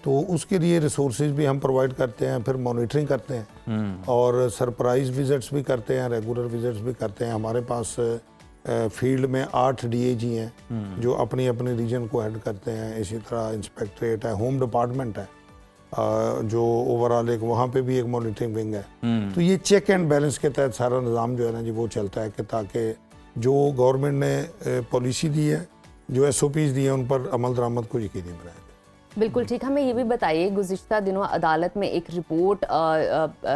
तो उसके लिए रिसोर्सेज भी हम प्रोवाइड करते हैं, फिर मॉनिटरिंग करते हैं और सरप्राइज विजिट्स भी करते हैं, रेगुलर विजिट्स भी करते हैं। हमारे पास फील्ड में 8 DAG हैं जो अपनी अपनी रीजन को हेड करते हैं। इसी तरह इंस्पेक्टरेट है, होम डिपार्टमेंट है जो ओवरऑल एक वहाँ पे भी एक मॉनिटरिंग विंग है। तो ये चेक एंड बैलेंस के तहत सारा निज़ाम जो है ना जी वो चलता है कि ताकि जो गवर्नमेंट ने पॉलिसी दी है, जो SOPs दी है, उन पर अमल दरामद को यकीनी बनाया। बिल्कुल ठीक। हमें ये भी बताइए, गुज़िश्ता दिनों अदालत में एक रिपोर्ट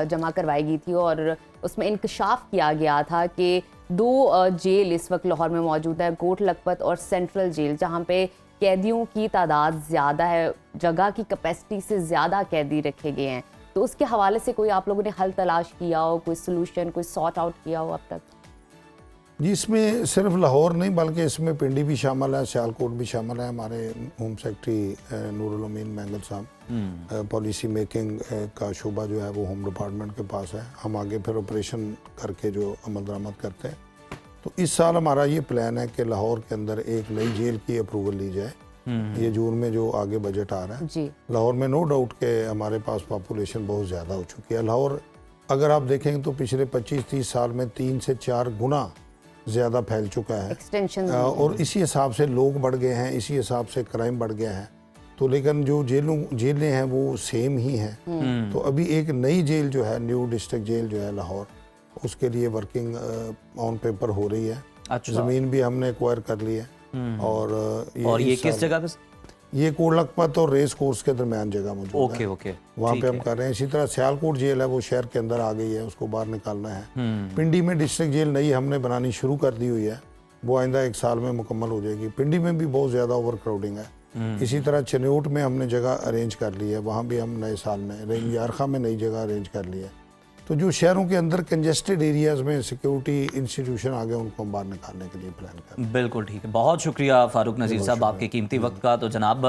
जमा करवाई गई थी और उसमें इंकशाफ किया गया था कि 2 जेल इस वक्त लाहौर में मौजूद है, कोट लखपत और सेंट्रल जेल, जहाँ पे कैदियों की तादाद ज़्यादा है, जगह की कैपेसिटी से ज़्यादा कैदी रखे गए हैं। तो उसके हवाले से कोई आप लोगों ने हल तलाश किया हो, कोई सोल्यूशन, कोई सॉर्ट आउट किया हो अब तक? जी, इसमें सिर्फ लाहौर नहीं बल्कि इसमें पिंडी भी शामिल है, सियालकोट भी शामिल है। हमारे होम सेक्रेटरी नूरुल अमीन मैंगल साहब, पॉलिसी मेकिंग का शोबा जो है वो होम डिपार्टमेंट के पास है। हम आगे फिर ऑपरेशन करके जो अमल दरामद करते हैं। तो इस साल हमारा ये प्लान है कि लाहौर के अंदर एक नई जेल की अप्रूवल ली जाए। ये जून में जो आगे बजट आ रहा है जी। लाहौर में नो डाउट के हमारे पास पॉपुलेशन बहुत ज़्यादा हो चुकी है। लाहौर अगर आप देखेंगे तो पिछले 25-30 साल में 3 से 4 गुना ज़्यादा फैल चुका है एक्सटेंशन और इसी हिसाब से लोग बढ़ गए हैं, इसी हिसाब से क्राइम बढ़ गया है। तो लेकिन जो जेलें हैं वो सेम ही हैं। तो अभी एक नई जेल जो है, न्यू डिस्ट्रिक्ट जेल जो है लाहौर, उसके लिए वर्किंग ऑन पेपर हो रही है। अच्छा। ज़मीन भी हमने एक्वायर कर ली है और ये किस जगह पे? ये कोट लखपत और रेस कोर्स के दरमियान जगह मौजूद है। ओके ओके, वहाँ पे हम कर रहे हैं। इसी तरह सियालकोट जेल है वो शहर के अंदर आ गई है, उसको बाहर निकालना है। पिंडी में डिस्ट्रिक्ट जेल नई हमने बनानी शुरू कर दी हुई है, वो आइंदा 1 साल में मुकम्मल हो जाएगी। पिंडी में भी बहुत ज़्यादा ओवर क्राउडिंग है। इसी तरह चन्योट में हमने जगह अरेंज कर ली है, वहाँ भी हम नए साल में रेंज यारखा में नई जगह अरेंज कर ली है। तो जो शहरों के अंदर कंजेस्टेड एरियाज़ में सिक्योरिटी इंस्टीट्यूशन आ गए उनको हम बाहर निकालने के लिए प्लान कर रहे हैं। बिल्कुल ठीक है। बहुत शुक्रिया फारूक नज़ीर साहब आपके कीमती वक्त का। तो जनाब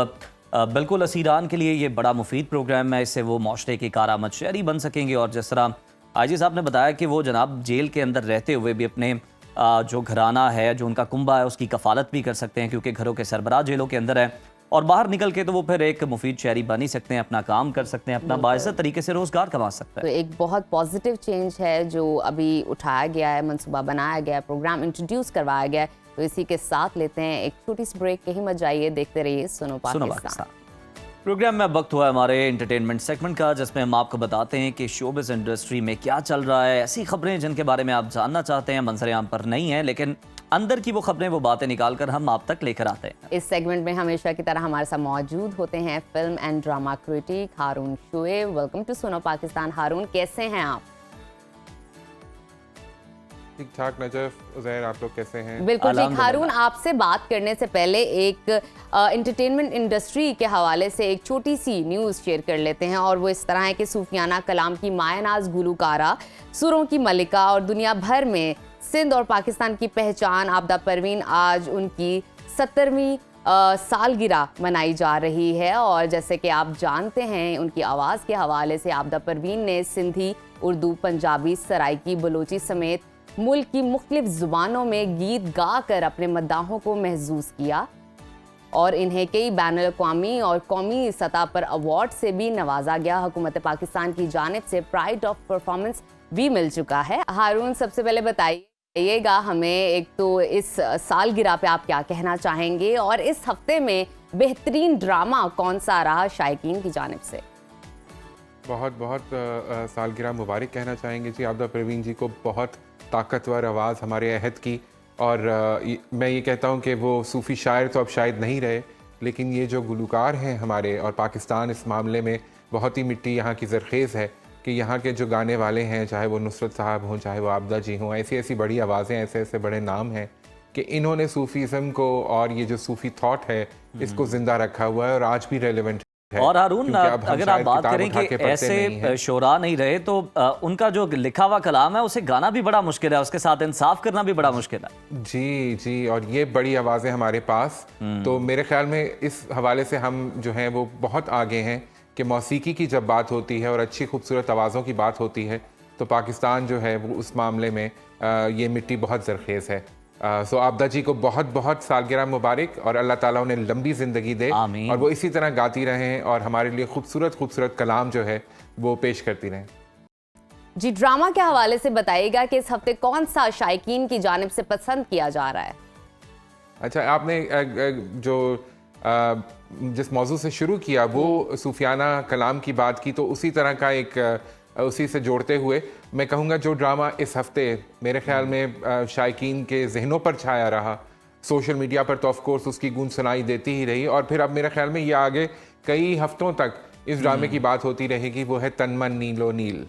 बिल्कुल असीरान के लिए ये बड़ा मुफीद प्रोग्राम है, इससे वो माशरे के कारआमद शहरी बन सकेंगे। और जिस तरह आईजी साहब ने बताया कि वो जनाब जेल के अंदर रहते हुए भी अपने जो घराना है, जो उनका कुंबा है, उसकी कफालत भी कर सकते हैं, क्योंकि घरों के सरबराह जेलों के अंदर है। और बाहर निकल के तो वो फिर एक मुफीद शहरी बन ही सकते हैं, अपना काम कर सकते हैं, अपना बाइज़्ज़त तरीके से रोज़गार कमा सकते हैं। तो एक बहुत पॉजिटिव चेंज है जो अभी उठाया गया है, मनसूबा बनाया गया है, प्रोग्राम इंट्रोड्यूस करवाया गया है। तो इसी के साथ लेते हैं एक छोटी सी ब्रेक, कहीं मत जाइए, देखते रहिए सुनो पाकिस्तान। प्रोग्राम में वक्त हुआ है हमारे एंटरटेनमेंट सेगमेंट का, जिसमें हम आपको बताते हैं कि शोबिज़ इंडस्ट्री में क्या चल रहा है, ऐसी खबरें जिनके बारे में आप जानना चाहते हैं, मंजर आम पर नहीं है, लेकिन अंदर की वो खबरें, वो बातें निकाल कर हम आप तक लेकर आते हैं। इस सेगमेंट में हमेशा की तरह हमारे साथ मौजूद होते हैं film and drama critic Haroon Shoaib. Welcome to Suno Pakistan. हारून, कैसे हैं आप? ठीक ठाक नजफ, उज़ैर, आप लोग कैसे हैं? बिल्कुल ठीक। हारून, आपसे बात करने से पहले एक एंटरटेनमेंट इंडस्ट्री के हवाले से एक छोटी सी न्यूज़ शेयर कर लेते हैं। और वो इस तरह है कि सूफियाना कलाम की मायनाज गुलकारा, सुरों की मलिका और दुनिया भर में सिंध और पाकिस्तान की पहचान आबदा परवीन, आज उनकी 70वीं सालगिरह मनाई जा रही है। और जैसे कि आप जानते हैं, उनकी आवाज़ के हवाले से आबदा परवीन ने सिंधी, उर्दू, पंजाबी, सराइकी, बलोची समेत मुल्क की मुख्तलिफ ज़ुबानों में गीत गा कर अपने मद्दाहों को महसूस किया और इन्हें कई बैनुल अक़वामी और कौमी सतह पर अवार्ड से भी नवाजा गया। हुकूमत पाकिस्तान की जानिब से प्राइड ऑफ परफॉर्मेंस भी मिल चुका है। हारून, सबसे पहले बताइएगा हमें, एक तो इस सालगिरह पे आप क्या कहना चाहेंगे और इस हफ्ते में बेहतरीन ड्रामा कौन सा रहा शायकीन की जानिब से? बहुत बहुत सालगिरह मुबारक कहना चाहेंगे जी आबदा परवीन जी को। बहुत ताकतवर आवाज़ हमारे अहद की। और मैं ये कहता हूँ कि वो सूफ़ी शायर तो अब शायद नहीं रहे, लेकिन ये जो गुलकार हैं हमारे, और पाकिस्तान इस मामले में बहुत ही मिट्टी यहाँ की ज़रखेज़ है कि यहाँ के जो गाने वाले हैं, चाहे वो नुसरत साहब हों, चाहे वो आबदा जी हों, ऐसी ऐसी बड़ी आवाज़ें, ऐसे ऐसे बड़े नाम हैं कि इन्होंने सूफीज़म को और ये जो सूफी थॉट है इसको जिंदा रखा हुआ है और आज भी रेलेवेंट है। और हारून, क्योंकि अब हम अगर आप शायद बात किताब करें उठा कि के पढ़ते नहीं ऐसे हैं। शोरा नहीं रहे तो उनका जो लिखा हुआ कलाम है उसे गाना भी बड़ा मुश्किल है, उसके साथ इंसाफ करना भी बड़ा मुश्किल है। जी जी, और ये बड़ी आवाज़ें हमारे पास, तो मेरे ख्याल में इस हवाले से हम जो हैं वो बहुत आगे हैं कि मौसीकी की जब बात होती है और अच्छी खूबसूरत आवाज़ों की बात होती है तो पाकिस्तान जो है वो उस मामले में ये मिट्टी बहुत ज़रखेज़ है। सो आपदा जी को बहुत बहुत सालगिरह मुबारक और अल्लाह ताला उन्हें लंबी ज़िंदगी दे आमीन। और वो इसी तरह गाती रहें और हमारे लिए खूबसूरत खूबसूरत कलाम जो है वो पेश करती रहें। जी, ड्रामा के हवाले से बताइएगा कि इस हफ्ते कौन सा शायकीन की जानिब से पसंद किया जा रहा है? अच्छा, आपने जो जिस मौजू से शुरू किया वो सूफियाना कलाम की बात की, तो उसी तरह का एक उसी से जोड़ते हुए मैं कहूँगा जो ड्रामा इस हफ्ते मेरे ख्याल में शायकीन के जहनों पर छाया रहा, सोशल मीडिया पर तो ऑफ कोर्स उसकी गूंज सुनाई देती ही रही और फिर अब मेरे ख्याल में ये आगे कई हफ्तों तक इस ड्रामे की बात होती रहेगी, वो है तन मन नीलो नील।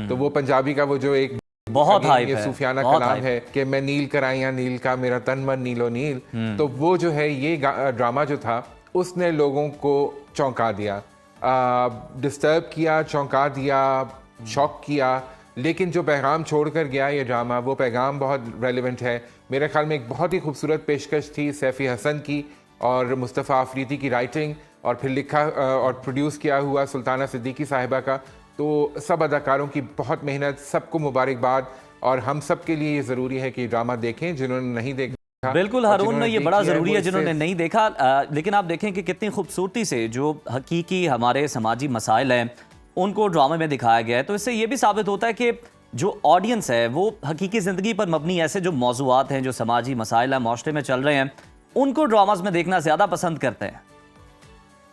तो वो पंजाबी का वो जो एक बहुत हाइप ये है, सूफियाना बहुत कलाम हाइप है कि मैं नील कराइया नील का मेरा तन मन नीलो नील, तो वो जो है ये ड्रामा जो था उसने लोगों को चौंका दिया, डिस्टर्ब किया, चौंका दिया, शॉक किया, लेकिन जो पैगाम छोड़कर गया ये ड्रामा वो पैगाम बहुत रेलेवेंट है। मेरे ख्याल में एक बहुत ही खूबसूरत पेशकश थी सैफ़ी हसन की और मुस्तफ़ा आफरीदी की राइटिंग और फिर लिखा और प्रोड्यूस किया हुआ सुल्ताना सिद्दीकी साहिबा का, तो सब अदाकारों की बहुत मेहनत, सबको मुबारकबाद और हम सब के लिए ये ज़रूरी है कि ड्रामा देखें जिन्होंने नहीं देखा। बिल्कुल और हारून, जिन्होंने ये देखी बड़ा है, ज़रूरी वो है जिन्होंने इससे- नहीं देखा। लेकिन आप देखें कि कितनी खूबसूरती से जो हकीकी हमारे समाजी मसाइल हैं उनको ड्रामे में दिखाया गया है। तो इससे ये भी साबित होता है कि जो ऑडियंस है वो हकीकी ज़िंदगी पर मबनी ऐसे जो मौज़ूआत हैं, जो समाजी मसाइल हैं माशरे में चल रहे हैं, उनको ड्रामाज में देखना ज़्यादा पसंद करते हैं।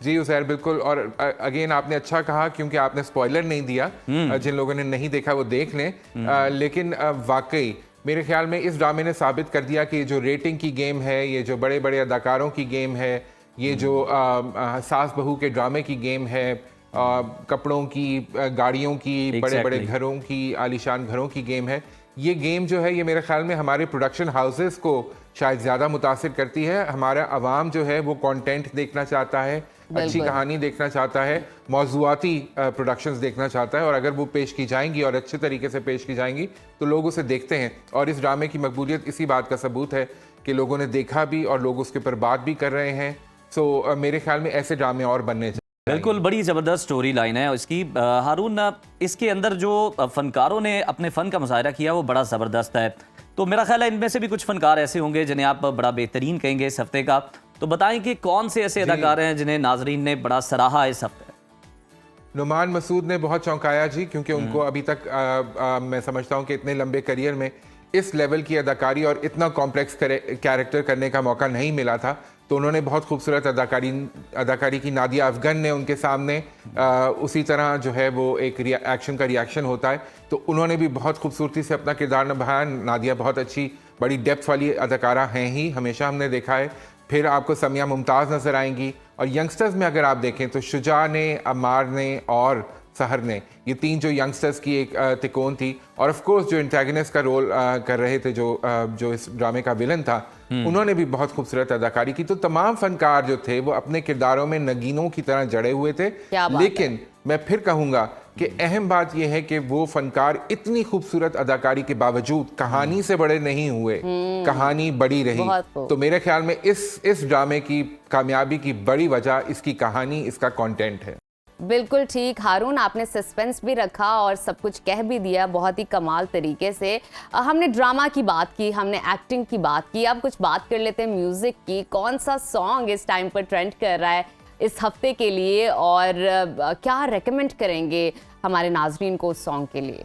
जी उज़ैर, बिल्कुल। और अगेन आपने अच्छा कहा क्योंकि आपने स्पॉइलर नहीं दिया, जिन लोगों ने नहीं देखा वो देख लें। लेकिन वाकई मेरे ख्याल में इस ड्रामे ने साबित कर दिया कि जो रेटिंग की गेम है, ये जो बड़े बड़े अदाकारों की गेम है, ये जो सास बहू के ड्रामे की गेम है, कपड़ों की, गाड़ियों की, बड़े बड़े घरों की, आलीशान घरों की गेम है, ये गेम जो है ये मेरे ख्याल में हमारे प्रोडक्शन हाउसेस को शायद ज़्यादा मुतासिर करती है। हमारा अवाम जो है वो कंटेंट देखना चाहता है, अच्छी कहानी देखना चाहता है, मौज़ूआती प्रोडक्शंस देखना चाहता है, और अगर वो पेश की जाएंगी और अच्छे तरीके से पेश की जाएंगी तो लोग उसे देखते हैं। और इस ड्रामे की मकबूलियत इसी बात का सबूत है कि लोगों ने देखा भी और लोग उसके ऊपर बात भी कर रहे हैं। सो मेरे ख्याल में ऐसे ड्रामे और बनने चाहिए। बिल्कुल, बड़ी ज़बरदस्त स्टोरी लाइन है इसकी। हारून, इसके अंदर जो फ़नकारों ने अपने फ़न का मुजाहरा किया वो बड़ा ज़बरदस्त है। तो मेरा ख्याल है इनमें से भी कुछ फ़नकार ऐसे होंगे जिन्हें आप बड़ा बेहतरीन कहेंगे इस हफ्ते का। तो बताएं कि कौन से ऐसे अदाकार हैं जिन्हें नाजरीन ने बड़ा सराहा इस हफ्ते? नुमान मसूद ने बहुत चौंकाया जी, क्योंकि उनको अभी तक मैं समझता हूँ कि इतने लंबे करियर में इस लेवल की अदाकारी और इतना कॉम्प्लेक्स कैरेक्टर करने का मौका नहीं मिला था। तो उन्होंने बहुत खूबसूरत अदाकारी की। नादिया अफगन ने उनके सामने उसी तरह जो है वो एक एक्शन का रिएक्शन होता है, तो उन्होंने भी बहुत खूबसूरती से अपना किरदार निभाया। नादिया बहुत अच्छी, बड़ी डेप्थ वाली अदाकारा हैं ही, हमेशा हमने देखा है। फिर आपको समिया मुमताज़ नज़र आएंगी, और यंगस्टर्स में अगर आप देखें तो शुजा ने, अम्मार ने और सहर ने, ये तीन जो यंगस्टर्स की एक तिकोन थी। और ऑफ कोर्स जो एंटागनिस्ट का रोल कर रहे थे, जो इस ड्रामे का विलन था, उन्होंने भी बहुत खूबसूरत अदाकारी की। तो तमाम फनकार जो थे वो अपने किरदारों में नगीनों की तरह जड़े हुए थे। लेकिन मैं फिर कहूँगा कि अहम बात यह है कि वो फनकार इतनी खूबसूरत अदाकारी के बावजूद कहानी से बड़े नहीं हुए, कहानी बड़ी रही। तो मेरे ख्याल में इस ड्रामे की कामयाबी की बड़ी वजह इसकी कहानी, इसका कंटेंट है। बिल्कुल ठीक हारून, आपने सस्पेंस भी रखा और सब कुछ कह भी दिया बहुत ही कमाल तरीके से। हमने ड्रामा की बात की, हमने एक्टिंग की बात की, अब कुछ बात कर लेते हैं म्यूज़िक की। कौन सा सॉन्ग इस टाइम पर ट्रेंड कर रहा है इस हफ्ते के लिए, और क्या रेकमेंड करेंगे हमारे नाजरीन को उस सॉन्ग के लिए?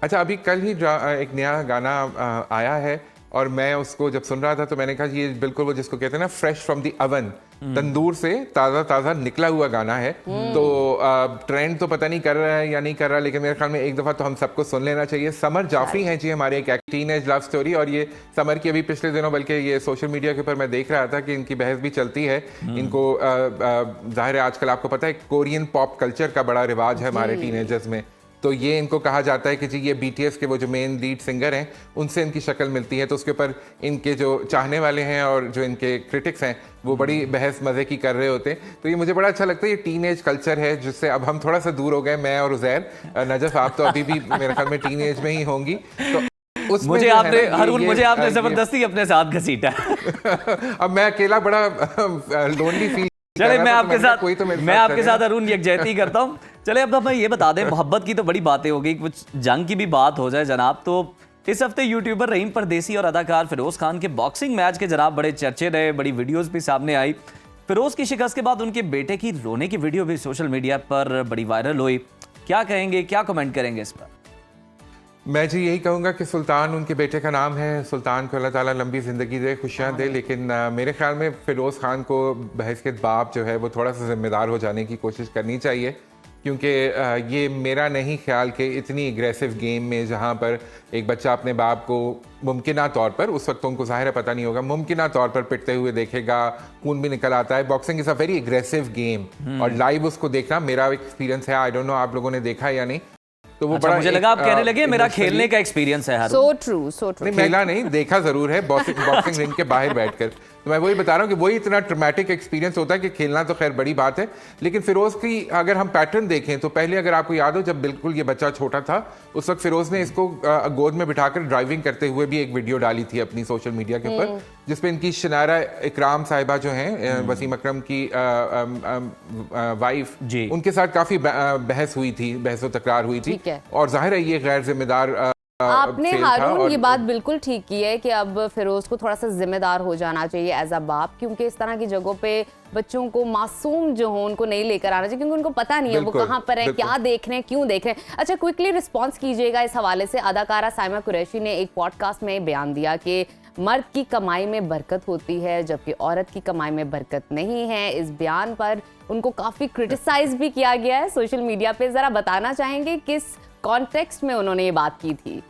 अच्छा, अभी कल ही एक नया गाना आया है और मैं उसको जब सुन रहा था तो मैंने कहा ये बिल्कुल वो जिसको कहते हैं ना फ्रेश फ्रॉम दी अवन, तंदूर से ताज़ा ताज़ा निकला हुआ गाना है। तो ट्रेंड तो पता नहीं कर रहा है या नहीं कर रहा, लेकिन मेरे ख्याल में एक दफ़ा तो हम सबको सुन लेना चाहिए। समर जाफरी हैं जी हमारे एक टीनेज लव स्टोरी, और ये समर की अभी पिछले दिनों बल्कि ये सोशल मीडिया के ऊपर मैं देख रहा था कि इनकी बहस भी चलती है। इनको जाहिर है आजकल आपको पता है कोरियन पॉप कल्चर का बड़ा रिवाज है हमारे टीनेजर्स में, तो ये इनको कहा जाता है कि जी ये BTS के वो जो मेन लीड सिंगर हैं उनसे इनकी शक्ल मिलती है। तो उसके ऊपर इनके जो चाहने वाले हैं और जो इनके क्रिटिक्स हैं वो बड़ी बहस मज़े की कर रहे होते हैं। तो ये मुझे बड़ा अच्छा लगता है, ये टीनेज कल्चर है जिससे अब हम थोड़ा सा दूर हो गए, मैं और उज़ैर। नजफ आप तो अभी भी मेरे ख्याल में टीनेज में ही होंगी, तो मुझे आपने हरून मुझे आपने जबरदस्ती अपने साथ घसीटा। अब मैं अकेला बड़ा लोनली फील। चले मैं आपके साथ कोई तो मैं आपके साथ अरुण यकजहती करता हूँ। चले अब हमें ये बता दें, मोहब्बत की तो बड़ी बातें हो गई, कुछ जंग की भी बात हो जाए जनाब। तो इस हफ्ते यूट्यूबर रहीम परदेसी और अदाकार फिरोज खान के बॉक्सिंग मैच के जनाब बड़े चर्चे रहे, बड़ी वीडियोस भी सामने आई। फिरोज की शिकस्त के बाद उनके बेटे की रोने की वीडियो भी सोशल मीडिया पर बड़ी वायरल हुई। क्या कहेंगे, क्या कमेंट करेंगे इस पर? मैं जी यही कहूँगा कि सुल्तान उनके बेटे का नाम है, सुल्तान को अल्लाह ताला लंबी ज़िंदगी दे, खुशियाँ दे। लेकिन मेरे ख्याल में फ़िरोज़ खान को बहैसियत बाप जो है वो थोड़ा सा ज़िम्मेदार हो जाने की कोशिश करनी चाहिए, क्योंकि ये मेरा नहीं ख्याल कि इतनी एग्रेसिव गेम में जहाँ पर एक बच्चा अपने बाप को मुमकिना तौर पर, उस वक्त तो उनको ज़ाहिर है पता नहीं होगा, मुमकिना तौर पर पिटते हुए देखेगा, खून भी निकल आता है। Boxing is a very aggressive game और लाइव उसको देखना मेरा एक्सपीरियंस है, आई डोंट नो आप लोगों ने देखा है या नहीं। तो वो बड़ा मुझे लगा आप कहने लगे मेरा खेलने का एक्सपीरियंस है। So true, so true. नहीं, खेला नहीं, देखा जरूर है बॉक्सिंग रिंग के बाहर बैठकर। तो मैं वही बता रहा हूँ कि वही इतना ट्रॉमेटिक एक्सपीरियंस होता है कि खेलना तो खैर बड़ी बात है, लेकिन फिरोज की अगर हम पैटर्न देखें तो पहले अगर आपको याद हो जब बिल्कुल ये बच्चा छोटा था उस वक्त फिरोज ने इसको गोद में बिठाकर ड्राइविंग करते हुए भी एक वीडियो डाली थी अपनी सोशल मीडिया के ऊपर, जिसपे इनकी शनारा इकराम साहिबा जो हैं वसीम अकरम की वाइफ, उनके साथ काफी बहस हुई थी, बहस व तकरार हुई थी। और जाहिर है ये गैर जिम्मेदार आपने हारून ये बात बिल्कुल ठीक की है कि अब फिरोज को थोड़ा सा जिम्मेदार हो जाना चाहिए एज अ बाप, क्योंकि इस तरह की जगहों पे बच्चों को मासूम जो हो उनको नहीं लेकर आना चाहिए, क्योंकि उनको पता नहीं है वो कहाँ पर है, क्या देख रहे हैं, क्यों देख रहे हैं। अच्छा, क्विकली रिस्पॉन्स कीजिएगा इस हवाले से। अदाकारा साइमा कुरैशी ने एक पॉडकास्ट में बयान दिया कि मर्द की कमाई में बरकत होती है जबकि औरत की कमाई में बरकत नहीं है। इस बयान पर उनको काफी क्रिटिसाइज भी किया गया है सोशल मीडिया पे। जरा बताना चाहेंगे किस कॉन्टेक्स्ट में उन्होंने ये बात की थी?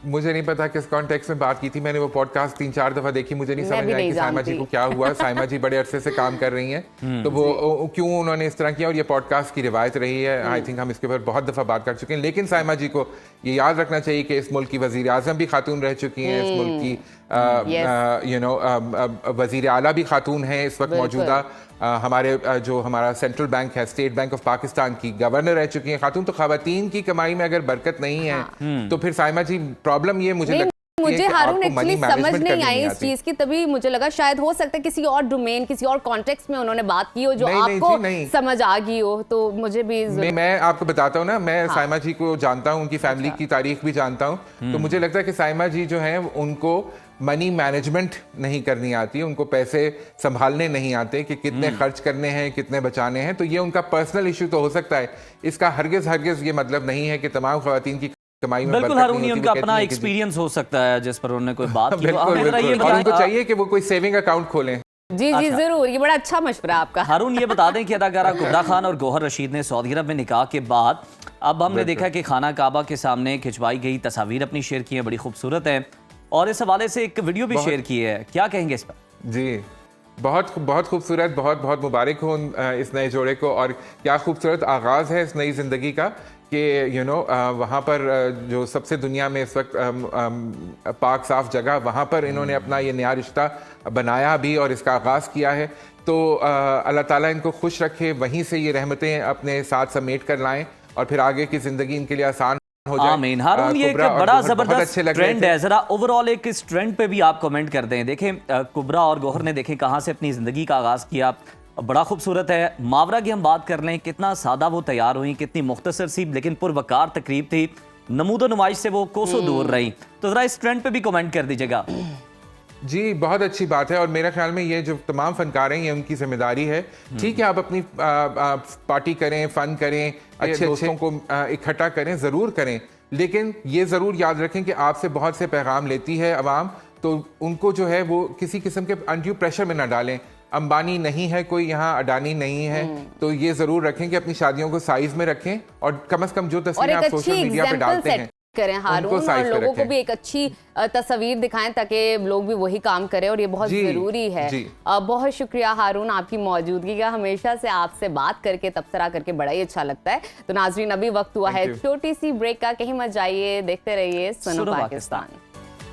मुझे नहीं पता किस कॉन्टेक्स्ट में बात की थी, मैंने वो पॉडकास्ट 3-4 दफा देखी, मुझे नहीं समझ आया कि साइमा जी को क्या हुआ। साइमा जी बड़े अरसे से काम कर रही हैं, तो वो क्यों उन्होंने इस तरह किया, और ये पॉडकास्ट की रिवायत रही है। आई थिंक हम इसके ऊपर बहुत दफा बात कर चुके हैं, लेकिन साइमा जी को ये याद रखना चाहिए कि इस मुल्क की वजीर आजम भी खातून रह चुकी हैं, इस मुल्क की वजीर आला भी खातून है इस वक्त मौजूदा। हमारे जो हमारा सेंट्रल बैंक है, स्टेट बैंक ऑफ पाकिस्तान की गवर्नर रह चुकी हैं खातून। तो खवातीन की कमाई में अगर बरकत नहीं है तो फिर साइमा जी प्रॉब्लम ये मुझे हारून एक्चुअली समझ नहीं आई इस चीज की, तभी मुझे लगा शायद हो सकता है किसी और डोमेन, किसी और कॉन्टेक्स्ट में उन्होंने बात की हो जो आपको समझ आ गई हो। तो मुझे भी मैं आपको बताता हूँ ना, मैं साइमा जी को जानता हूँ, उनकी फैमिली की तारीख भी जानता हूँ। तो मुझे लगता है कि साइमा जी जो है उनको मनी मैनेजमेंट नहीं करनी आती है, उनको पैसे संभालने नहीं आते कि कितने खर्च करने हैं, कितने बचाने हैं। तो ये उनका पर्सनल इशू तो हो सकता है, इसका हरगिज ये मतलब नहीं है कि तमाम खवातीन की कमाई में बिल्कुल हारून, उनका अपना एक्सपीरियंस हो सकता है जिस पर उन्होंने कोई बात की। और उनको चाहिए कि वो कोई सेविंग अकाउंट खोलें। जी जरूर, ये बड़ा अच्छा मशवरा आपका। हारून ये बता दें कि अदाकारा कुबरा खान और गौहर रशीद ने सऊदी अरब में निकाह के बाद अब हमने देखा कि खाना काबा के सामने खिंचवाई गई तस्वीर अपनी शेयर की है, बड़ी खूबसूरत है, और इस हवाले से एक वीडियो भी शेयर की है। क्या कहेंगे इस पर? जी बहुत बहुत खूबसूरत, बहुत बहुत मुबारक हो इस नए जोड़े को, और क्या खूबसूरत आगाज़ है इस नई ज़िंदगी का कि वहाँ पर जो सबसे दुनिया में इस वक्त पाक साफ जगह, वहाँ पर इन्होंने अपना ये नया रिश्ता बनाया भी और इसका आगाज़ किया है। तो अल्लाह ताला इनको खुश रखे, वहीं से ये रहमतें अपने साथ समेट कर लाएं और फिर आगे की ज़िंदगी इनके लिए आसान हो जाए। आमीन। हारून ये एक बड़ा जबरदस्त ट्रेंड है, जरा ओवरऑल एक इस ट्रेंड पे भी आप कमेंट कर दें। देखें कुबरा और गौहर ने देखें कहाँ से अपनी ज़िंदगी का आगाज़ किया, बड़ा खूबसूरत है। मावरा की हम बात कर लें, कितना सादा वो तैयार हुई, कितनी मुख्तसर सी लेकिन पुरवकार तकरीब थी, नमूदो नुमाइश से वो कोसों दूर रही। तो ज़रा इस ट्रेंड पे भी कमेंट कर दीजिएगा। जी बहुत अच्छी बात है, और मेरे ख्याल में ये जो तमाम फनकार हैं ये उनकी जिम्मेदारी है। ठीक है, आप अपनी पार्टी करें, फन करें, अच्छे दोस्तों को इकट्ठा करें, ज़रूर करें, लेकिन ये ज़रूर याद रखें कि आपसे बहुत से पैगाम लेती है अवाम, तो उनको जो है वो किसी किस्म के अनड्यू प्रेशर में ना डालें। अंबानी नहीं है कोई यहाँ, अडानी नहीं है, तो ये ज़रूर रखें कि अपनी शादियों को साइज में रखें, और कम से कम जो तस्वीरें आप सोशल मीडिया पे डालते हैं करें हारून, साइड और पे लोगों को रखें। भी एक अच्छी तस्वीर दिखाएं ताकि लोग भी वही काम करें, और ये बहुत जी, ज़रूरी है। जी। बहुत शुक्रिया हारून आपकी मौजूदगी का, हमेशा से आपसे बात करके तबसरा करके बड़ा ही अच्छा लगता है। तो नाजरीन, अभी वक्त हुआ Thank है you. छोटी सी ब्रेक का, कहीं मत जाइए, देखते रहिए सुनो सुनो Pakistan.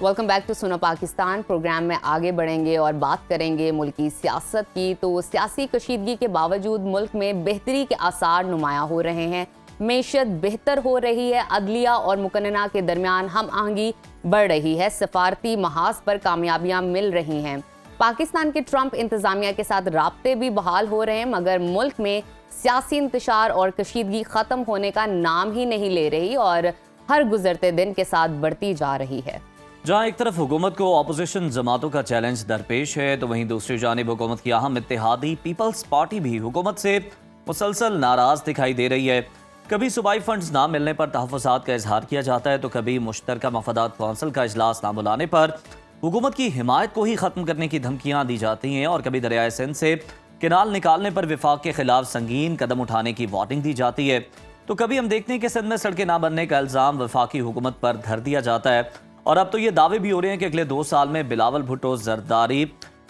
Welcome back to Suno Pakistan. Programme में आगे बढ़ेंगे और बात करेंगे मुल्क की सियासत की। तो सियासी कशीदगी के बावजूद मुल्क में बेहतरी के आसार नुमायां हो रहे हैं, मैशत बेहतर हो रही है, अदलिया और मुकन्नना के दरमियान हम आहंगी बढ़ रही है, सफारती महाज पर कामयाबियां मिल रही हैं। पाकिस्तान के ट्रंप इंतजामिया के साथ राब्ते भी बहाल हो रहे हैं, मगर मुल्क में सियासी इंतशार और कशीदगी ख़त्म होने का नाम ही नहीं ले रही और हर गुजरते दिन के साथ बढ़ती जा रही है। जहां एक तरफ हुकूमत को अपोजिशन जमातों का चैलेंज दरपेश है, तो वहीं दूसरी जानिब हुकूमत की अहम इत्तेहादी पीपल्स पार्टी भी हुकूमत से मुसलसल नाराज दिखाई दे रही है। कभी सूबाई फंड्स ना मिलने पर तहफ़्फ़ुज़ात का इजहार किया जाता है, तो कभी मुश्तरका मफादात कौंसिल का इजलास ना बुलाने पर हुकूमत की हिमायत को ही ख़त्म करने की धमकियाँ दी जाती हैं, और कभी दरियाए सिंध से किनाल निकालने पर विफाक के खिलाफ संगीन कदम उठाने की वार्निंग दी जाती है। तो कभी हम देखते हैं कि सिंध में सड़कें ना बनने का इल्ज़ाम वफाकी हुकूमत पर धर दिया जाता है, और अब तो ये दावे भी हो रहे हैं कि अगले 2 साल में बिलावल भुट्टो जरदारी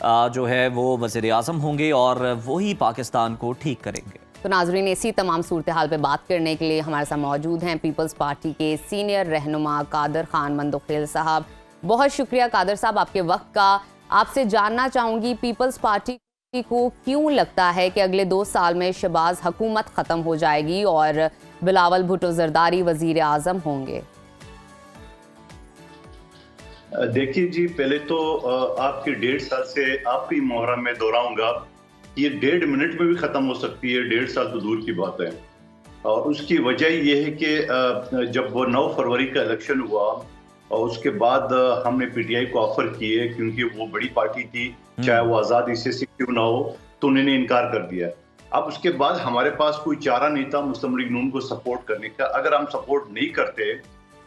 जो है वो वज़ीर आज़म होंगे और वही पाकिस्तान को ठीक करेंगे। तो नाजरीन, इसी तमाम सूरत हाल पे बात करने के लिए हमारे साथ मौजूद हैं पीपल्स पार्टी के सीनियर रहनुमा कादर खान मंदोखेल साहब। बहुत शुक्रिया कादर साहब आपके वक्त का। आपसे जानना चाहूँगी, पीपल्स पार्टी को क्यों लगता है कि अगले 2 साल में शहबाज हुकूमत ख़त्म हो जाएगी और बिलावल भुट्टो जरदारी वज़ीर आज़म होंगे? देखिए जी, पहले तो आपके 1.5 साल से आपकी मोहरा में दोहराऊंगा, ये 1.5 मिनट में भी खत्म हो सकती है, 1.5 साल तो दूर की बात है। और उसकी वजह ये है कि जब वो 9 फरवरी का इलेक्शन हुआ और उसके बाद हमने पीटीआई को ऑफर किए, क्योंकि वो बड़ी पार्टी थी, चाहे वो आज़ाद इससे से क्यों ना हो, तो उन्होंने इनकार कर दिया। अब उसके बाद हमारे पास कोई चारा नहीं था मुस्लिम लीग नून को सपोर्ट करने का। अगर हम सपोर्ट नहीं करते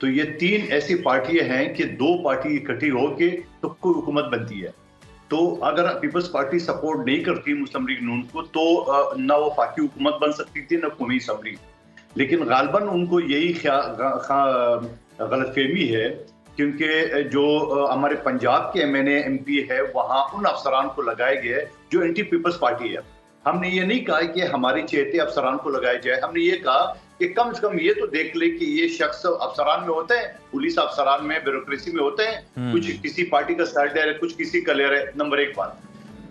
तो ये 3 ऐसी पार्टियां हैं कि 2 पार्टी इकट्ठी होके तो कोई हुकूमत बनती है। तो अगर पीपल्स पार्टी सपोर्ट नहीं करती मुस्लिम लीग नून को, तो ना वो फाकी हुकूमत बन सकती थी, ना कौमी असम्बली। लेकिन गालबन उनको यही गलतफहमी है, क्योंकि जो हमारे पंजाब के MNA MP है, वहाँ उन अफसरान को लगाए गए जो एंटी पीपल्स पार्टी है। हमने ये नहीं कहा कि हमारे चहेते अफसरान को लगाया जाए, हमने ये कहा कि कम से कम ये तो देख ले कि ये शख्स अफसरान में होते हैं, पुलिस अफसरान में, ब्यूरोक्रेसी में होते हैं, कुछ किसी पार्टी का साइड है, कुछ किसी का ले रहे। नंबर 1 बात।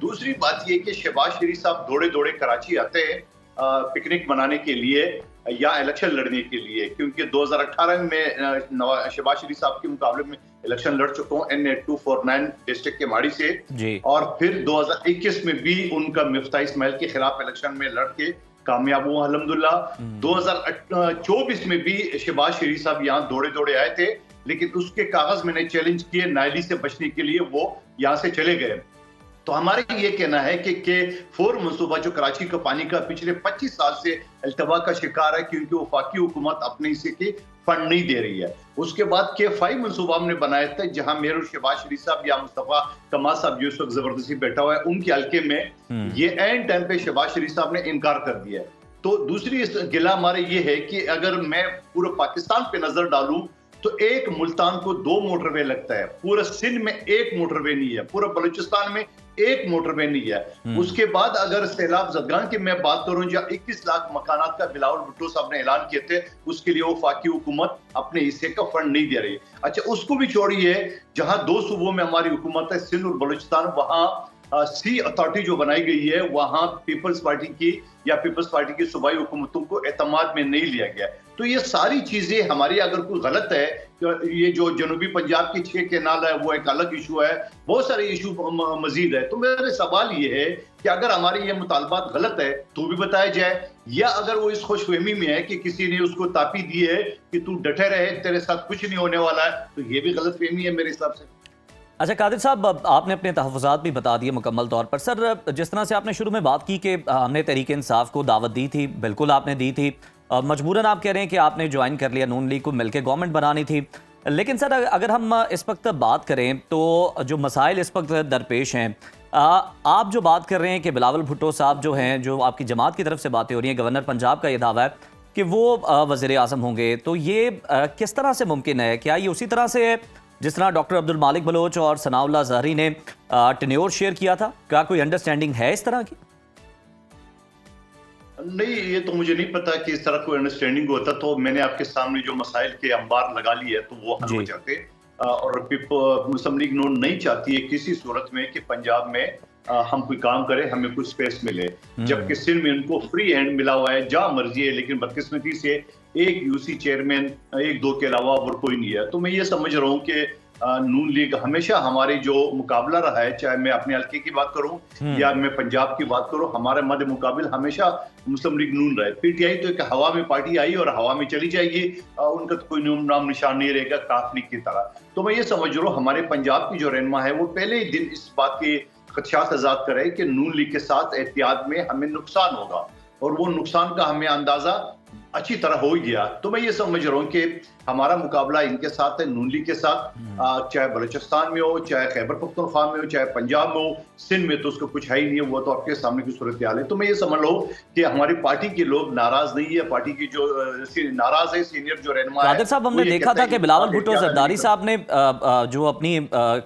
दूसरी बात ये कि शहबाज शरीफ साहब दौड़े दौड़े कराची आते हैं पिकनिक मनाने के लिए या इलेक्शन लड़ने के लिए, क्योंकि 2018 में शहबाज शरीफ साहब के मुकाबले में इलेक्शन लड़ चुका हूँ NA 249 डिस्ट्रिक्ट के माड़ी से जी। और फिर 2021 में भी उनका मिफ्ता इस्माइल के खिलाफ इलेक्शन में लड़ के कामयाब हुआ अल्हम्दुलिल्लाह। 2024 में भी शहबाज शरीफ साहब यहाँ दौड़े दौड़े आए थे, लेकिन उसके कागज मैंने चैलेंज किए, नायली से बचने के लिए वो यहाँ से चले गए। तो हमारे ये कहना है कि K4 मंसूबा जो कराची का पानी का पिछले 25 साल से अल्तवा का शिकार है, क्योंकि वफाकी हुकूमत अपने हिस्से के फंड नहीं दे रही है। उसके बाद K5 मंसूबा हमने बनाया था, जहां मेयर शहबाज शरीफ साहब या मुस्तफा कमाल साहब जो इस वक्त जबरदस्ती बैठा हुआ है, उनके हल्के में ये एंड टाइम पे शहबाज शरीफ साहब ने इनकार कर दिया है। तो दूसरी गिला हमारे ये है कि अगर मैं पूरे पाकिस्तान पे नजर डालूं तो एक मुल्तान को 2 मोटरवे लगता है, पूरा सिंध में 1 मोटरवे नहीं है, पूरा बलूचिस्तान में 1 मोटरवे नहीं है। उसके बाद अगर सैलाब जदगान की मैं बात करूं, जहां 21 लाख मकानात का बिलावल भुट्टो साहब ने ऐलान किए थे, उसके लिए वो फाकी हुकूमत अपने हिस्से का फंड नहीं दे रही। अच्छा, उसको भी छोड़िए, जहां 2 सूबों में हमारी हुकूमत है, सिंध और बलूचिस्तान, वहां सी अथॉरिटी जो बनाई गई है, वहां पीपल्स पार्टी की या पीपल्स पार्टी की सूबाई हुकूमतों को एतमाद में नहीं लिया गया। तो ये सारी चीजें हमारी अगर कोई गलत है, ये जो जनूबी पंजाब की 6 केनाल है वो एक अलग इशू है, बहुत सारे इशू मजीद है। तो मेरा सवाल ये है कि अगर हमारे ये मुतालबात गलत है तो भी बताया जाए, या अगर वो इस खुशफहमी में है कि किसी ने उसको तापी दी है कि तू डटे रहे, तेरे साथ कुछ नहीं होने वाला है, तो ये भी गलत फहमी है मेरे हिसाब से। अच्छा कादिर साहब, आपने अपने तहफ़्फ़ुज़ात भी बता दिए मुकम्मल तौर पर। सर, जिस तरह से आपने शुरू में बात की कि हमने तहरीक इंसाफ को दावत दी थी, बिल्कुल आपने दी थी, मजबूरन आप कह रहे हैं कि आपने ज्वाइन कर लिया, नून लीग को मिलकर गवर्नमेंट बनानी थी। लेकिन सर, अगर हम इस वक्त बात करें तो जो मसाइल इस वक्त दरपेश हैं, आप जो बात कर रहे हैं कि बिलावल भुट्टो साहब जो हैं, जो आपकी जमात की तरफ से बातें हो रही हैं, गवर्नर पंजाब का ये दावा है कि वो वज़ीर आज़म होंगे, तो ये किस तरह से मुमकिन है? क्या ये उसी तरह से है जिस तरह डॉक्टर अब्दुल मालिक बलोच और सनाउल्लाह ज़हरी ने टेन्योर शेयर किया था? क्या कोई अंडरस्टैंडिंग है इस तरह की? नहीं, ये तो मुझे नहीं पता कि इस तरह कोई अंडरस्टैंडिंग होता तो मैंने आपके सामने जो मसाइल के अंबार लगा लिए तो वो हल हो जाते। और मुस्लिम लीग नून नहीं चाहती है किसी सूरत में कि पंजाब में हम कोई काम करें, हमें कुछ स्पेस मिले, जबकि सिंध में उनको फ्री हैंड मिला हुआ है, जहाँ मर्जी है। लेकिन बदकिस्मती से एक यूसी चेयरमैन, एक दो के अलावा और कोई नहीं है। तो मैं ये समझ रहा हूँ कि नून लीग हमेशा हमारी जो मुकाबला रहा है, चाहे मैं अपने हल्के की बात करूं या मैं पंजाब की बात करूं, हमारे मध्य मुकाबिल हमेशा मुस्लिम लीग नून रहे। पीटीआई तो एक हवा में पार्टी आई और हवा में चली जाएगी, उनका तो कोई नाम निशान नहीं रहेगा काफ लीग की तरह। तो मैं ये समझ रहा हूँ हमारे पंजाब की जो रहनुमा है वो पहले ही दिन इस बात की खदशात आजाद करे कि नून लीग के साथ एहतियात में हमें नुकसान होगा, और वो नुकसान का हमें अंदाजा अच्छी तरह हो ही गया। तो मैं ये समझ रहा हूँ कि हमारा मुकाबला इनके साथ है, नून लीग के साथ, चाहे बलूचिस्तान में हो, चाहे खैबर पख्तूनख्वा में हो, चाहे पंजाब में हो, सिंध में तो उसका कुछ है ही नहीं है, वो तो आपके सामने की सूरत हाल है। तो मैं ये समझ लो कि हमारी पार्टी के लोग नाराज नहीं है, पार्टी की जो नाराज है सीनियर जो रहनुमा है। कादिर साहब, हमने देखा था कि बिलावल भुट्टो जरदारी साहब ने जो अपनी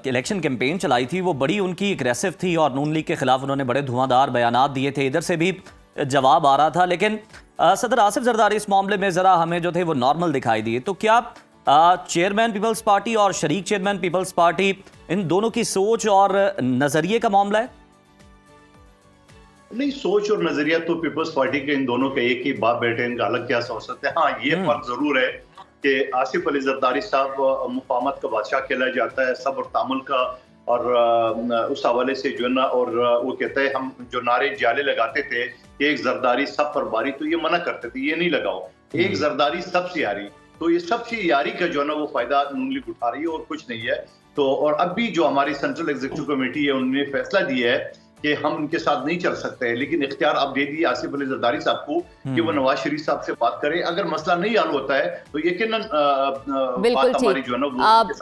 इलेक्शन कैंपेन चलाई थी वो बड़ी उनकी एग्रेसिव थी और नून लीग के खिलाफ उन्होंने बड़े धुआंधार बयानात दिए थे, इधर से भी जवाब आ रहा था। लेकिन सदर आसिफ जरदारी इस मामले में ज़रा हमें जो थे वो नॉर्मल दिखाई दिए। तो क्या चेयरमैन पीपल्स पार्टी और शरीक चेयरमैन पीपल्स पार्टी, इन दोनों की सोच और नज़रिए का मामला है? नहीं, सोच और नजरिया तो पीपल्स पार्टी के इन दोनों के एक ही बाप बेटे, इनका अलग क्या हो सकता है। हाँ, ये फर्क जरूर है कि आसिफ अली जरदारी साहब मुफाहमत का बादशाह कहला जाता है, सब्र तामुल का, और उस हवाले से जो है ना, और वो कहते हैं हम जो नारे जाले लगाते थे, एक जरदारी सब पर बारी, तो ये मना करते थे, ये नहीं लगाओ, एक जरदारी सबसे यारी। तो ये सबसे यारी का जो है ना वो फायदा नून लीग उठा रही है और कुछ नहीं है। तो और अब भी जो हमारी सेंट्रल एग्जीक्यूटिव कमेटी है उन्होंने फैसला दिया है कि हम उनके साथ नहीं चल सकते हैं, लेकिन इख्तियार अब दे दिए आसिफ अली जरदारी साहब को कि वो नवाज शरीफ साहब से बात करें। अगर मसला नहीं हल होता है तो यकीनन बिल्कुल ठीक।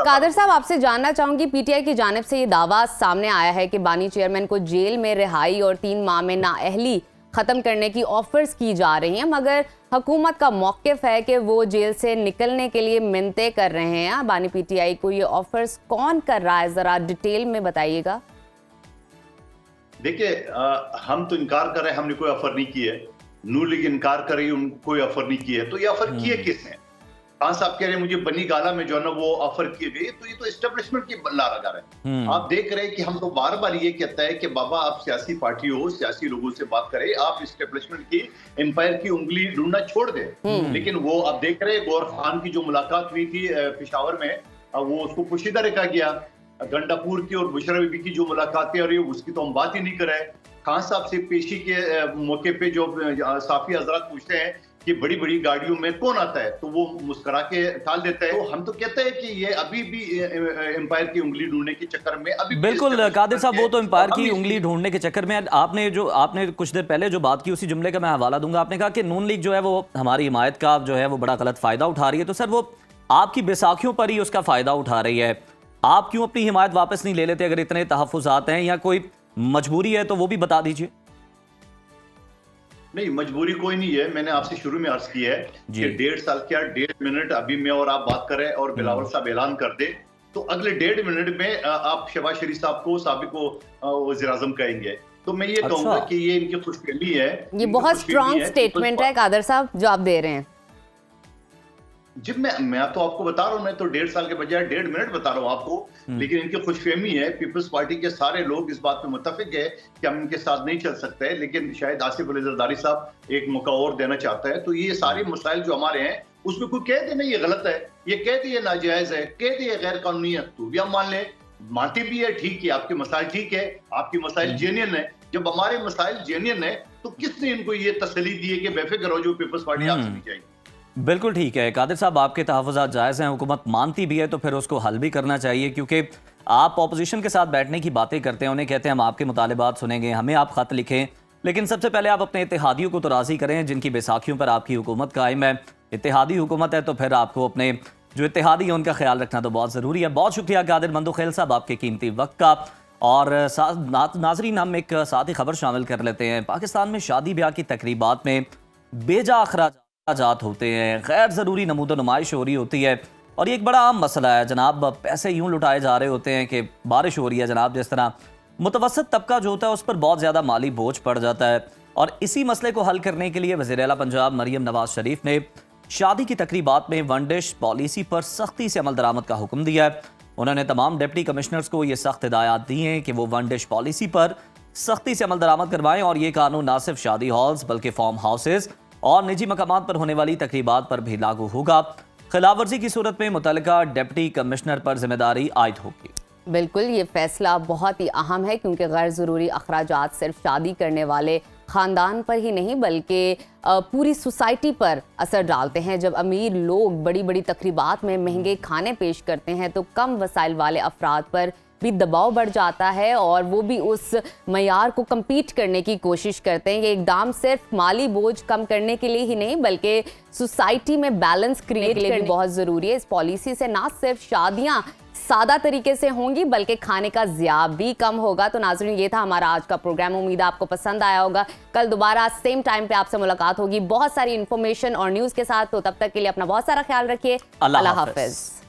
कादर साहब, आपसे जानना चाहूंगी, पीटीआई की जानिब से ये दावा सामने आया है कि बानी चेयरमैन को जेल में रिहाई और 3 माह में नाअहली खत्म करने की ऑफर्स की जा रही हैं, मगर हुकूमत का मौक़िफ़ है कि वो जेल से निकलने के लिए मिन्नतें कर रहे हैं। बानी पीटीआई को ये ऑफर्स कौन कर रहा है, जरा डिटेल में बताइएगा। देखिए, हम तो इनकार कर रहे हैं, हमने कोई ऑफर नहीं की है। नून लीग इनकार कर रही है, कोई ऑफर नहीं की है। तो ये ऑफर किए किसने? खान साहब कह रहे हैं मुझे बनी गाला में जो है ना वो ऑफर किए गए, तो ये तो एस्टेब्लिशमेंट की बल्ला लगा रहे हैं। आप देख रहे हैं कि हम तो बार बार ये कहता है कि बाबा आप सियासी पार्टी हो, सियासी लोगों से बात करें, आप एस्टेब्लिशमेंट की एम्पायर की उंगली ढूंढना छोड़ दें। लेकिन वो आप देख रहे हैं गौर खान की जो मुलाकात हुई थी पेशावर में, वो उसको पोशीदा रखा गया। गंडापुर की और बुशरा बीबी की जो मुलाकातें हो रही है उसकी तो हम बात ही नहीं कर रहे। खान साहब से पेशी के मौके पे जो साफी हजरात पूछते हैं कि बड़ी बड़ी गाड़ियों में कौन आता है, तो वो मुस्कुरा के टाल देता है। तो हम तो कहते हैं कि ये अभी भी एम्पायर की उंगली ढूंढने के चक्कर में अभी बिल्कुल कादिर साहब, वो तो एम्पायर की उंगली ढूंढने के चक्कर में आपने कुछ देर पहले जो बात की उसी जुमले का मैं हवाला दूंगा। आपने कहा कि नून लीग जो है वो हमारी हिमायत का जो है वो बड़ा गलत फायदा उठा रही है। तो सर, वो आपकी बैसाखियों पर ही उसका फायदा उठा रही है, आप क्यों अपनी हिमायत वापस नहीं ले लेते? अगर इतने तहफ़्फ़ुज़ात हैं या कोई मजबूरी है तो वो भी बता दीजिए। नहीं, मजबूरी कोई नहीं है। मैंने आपसे शुरू में अर्ज किया है कि 1.5 साल क्या 1.5 मिनट अभी मैं और आप बात करें और बिलावल साहब ऐलान कर दे, तो अगले 1.5 मिनट में आप शहबाज शरीफ साहब को साबिक वज़ीर आज़म कहेंगे। तो मैं ये कहूंगा कि ये इनकी खुशफहमी है। ये बहुत स्ट्रॉन्ग स्टेटमेंट है कादर साहब जो आप दे रहे हैं। जब मैं तो आपको बता रहा हूँ, मैं तो 1.5 साल के बजाय 1.5 मिनट बता रहा हूँ आपको, लेकिन इनकी खुशफहमी है। पीपल्स पार्टी के सारे लोग इस बात पे मुत्तफिक है कि हम इनके साथ नहीं चल सकते हैं, लेकिन शायद आसिफ अली जरदारी साहब एक मौका और देना चाहता है। तो ये सारे मसाइल जो हमारे हैं उसमें कोई कह दे नहीं ये गलत है, ये कह दे ये नाजायज है, कह दे ये गैर कानूनी है, तो भी हम मान लें, मानते भी है, ठीक है, आपके मसाइल ठीक है, आपकी मसाइल जेन्युइन है। जब हमारे मसाइल जेन्युइन है तो किसने इनको ये तसल्ली दी है कि बेफिक्र हो जो पीपल्स पार्टी आपसे नहीं जाएगी? बिल्कुल ठीक है कादिर साहब, आपके तहफ़्फ़ुज़ात जायज़ हैं, हुकूमत मानती भी है तो फिर उसको हल भी करना चाहिए, क्योंकि आप ऑपोजिशन के साथ बैठने की बातें करते हैं, उन्हें कहते हैं हम आपके मुतालिबात सुनेंगे, हमें आप ख़त लिखें, लेकिन सबसे पहले आप अपने इत्तेहादियों को तो राज़ी करें जिनकी बैसाखियों पर आपकी हुकूमत कायम है। इत्तेहादी हुकूमत है तो फिर आपको अपने जो इत्तेहादी है उनका ख्याल रखना तो बहुत ज़रूरी है। बहुत शुक्रिया कादिर मंदुखेल साहब आपके कीमती वक्त का। और नाज़रीन, हम एक साथ ही खबर शामिल कर लेते हैं। पाकिस्तान में शादी ब्याह की तकरीबात में बेजा अखराज जात होते हैं, गैर ज़रूरी नमूदो नुमाइश हो रही होती है और ये एक बड़ा आम मसला है जनाब। पैसे यूं लुटाए जा रहे होते हैं कि बारिश हो रही है जनाब, जिस तरह मुतवसत तबका जो होता है उस पर बहुत ज़्यादा माली बोझ पड़ जाता है। और इसी मसले को हल करने के लिए वज़ीर आला पंजाब मरियम नवाज शरीफ ने शादी की तकरीबात में वन डिश पॉलिसी पर सख्ती से अमल दरामद का हुक्म दिया है। उन्होंने तमाम डिप्टी कमिश्नर्स को ये सख्त हिदायत दी हैं कि वो वन डिश पॉलिसी पर सख्ती से अमल दरामद करवाएं और ये कानून ना सिर्फ शादी हॉल्स बल्कि फार्म हाउसेज और निजी मकामात पर होने वाली तकरीबात पर भी लागू होगा। खिलाफ वर्जी की सूरत में मुतल्लिका डिप्टी कमिश्नर पर जिम्मेदारी आयद होगी। बिल्कुल, ये फैसला बहुत ही अहम है क्योंकि गैर ज़रूरी अखराजात सिर्फ शादी करने वाले ख़ानदान पर ही नहीं बल्कि पूरी सोसाइटी पर असर डालते हैं। जब अमीर लोग बड़ी बड़ी तकरीबात में महंगे खाने पेश करते हैं तो कम वसाइल वाले अफराद पर भी दबाव बढ़ जाता है और वो भी उस मयार को कम्पीट करने की कोशिश करते हैं। ये इकदाम सिर्फ माली बोझ कम करने के लिए ही नहीं बल्कि सोसाइटी में बैलेंस क्रिएट करने के लिए भी बहुत ज़रूरी है। इस पॉलिसी से ना सिर्फ शादियाँ सादा तरीके से होंगी बल्कि खाने का ज़िया भी कम होगा। तो नाज़रीन, ये था हमारा आज का प्रोग्राम। उम्मीद है आपको पसंद आया होगा। कल दोबारा सेम टाइम पे आपसे मुलाकात होगी बहुत सारी इन्फॉर्मेशन और न्यूज़ के साथ। तो तब तक के लिए अपना बहुत सारा ख्याल रखिए। अल्लाह हाफ़िज़।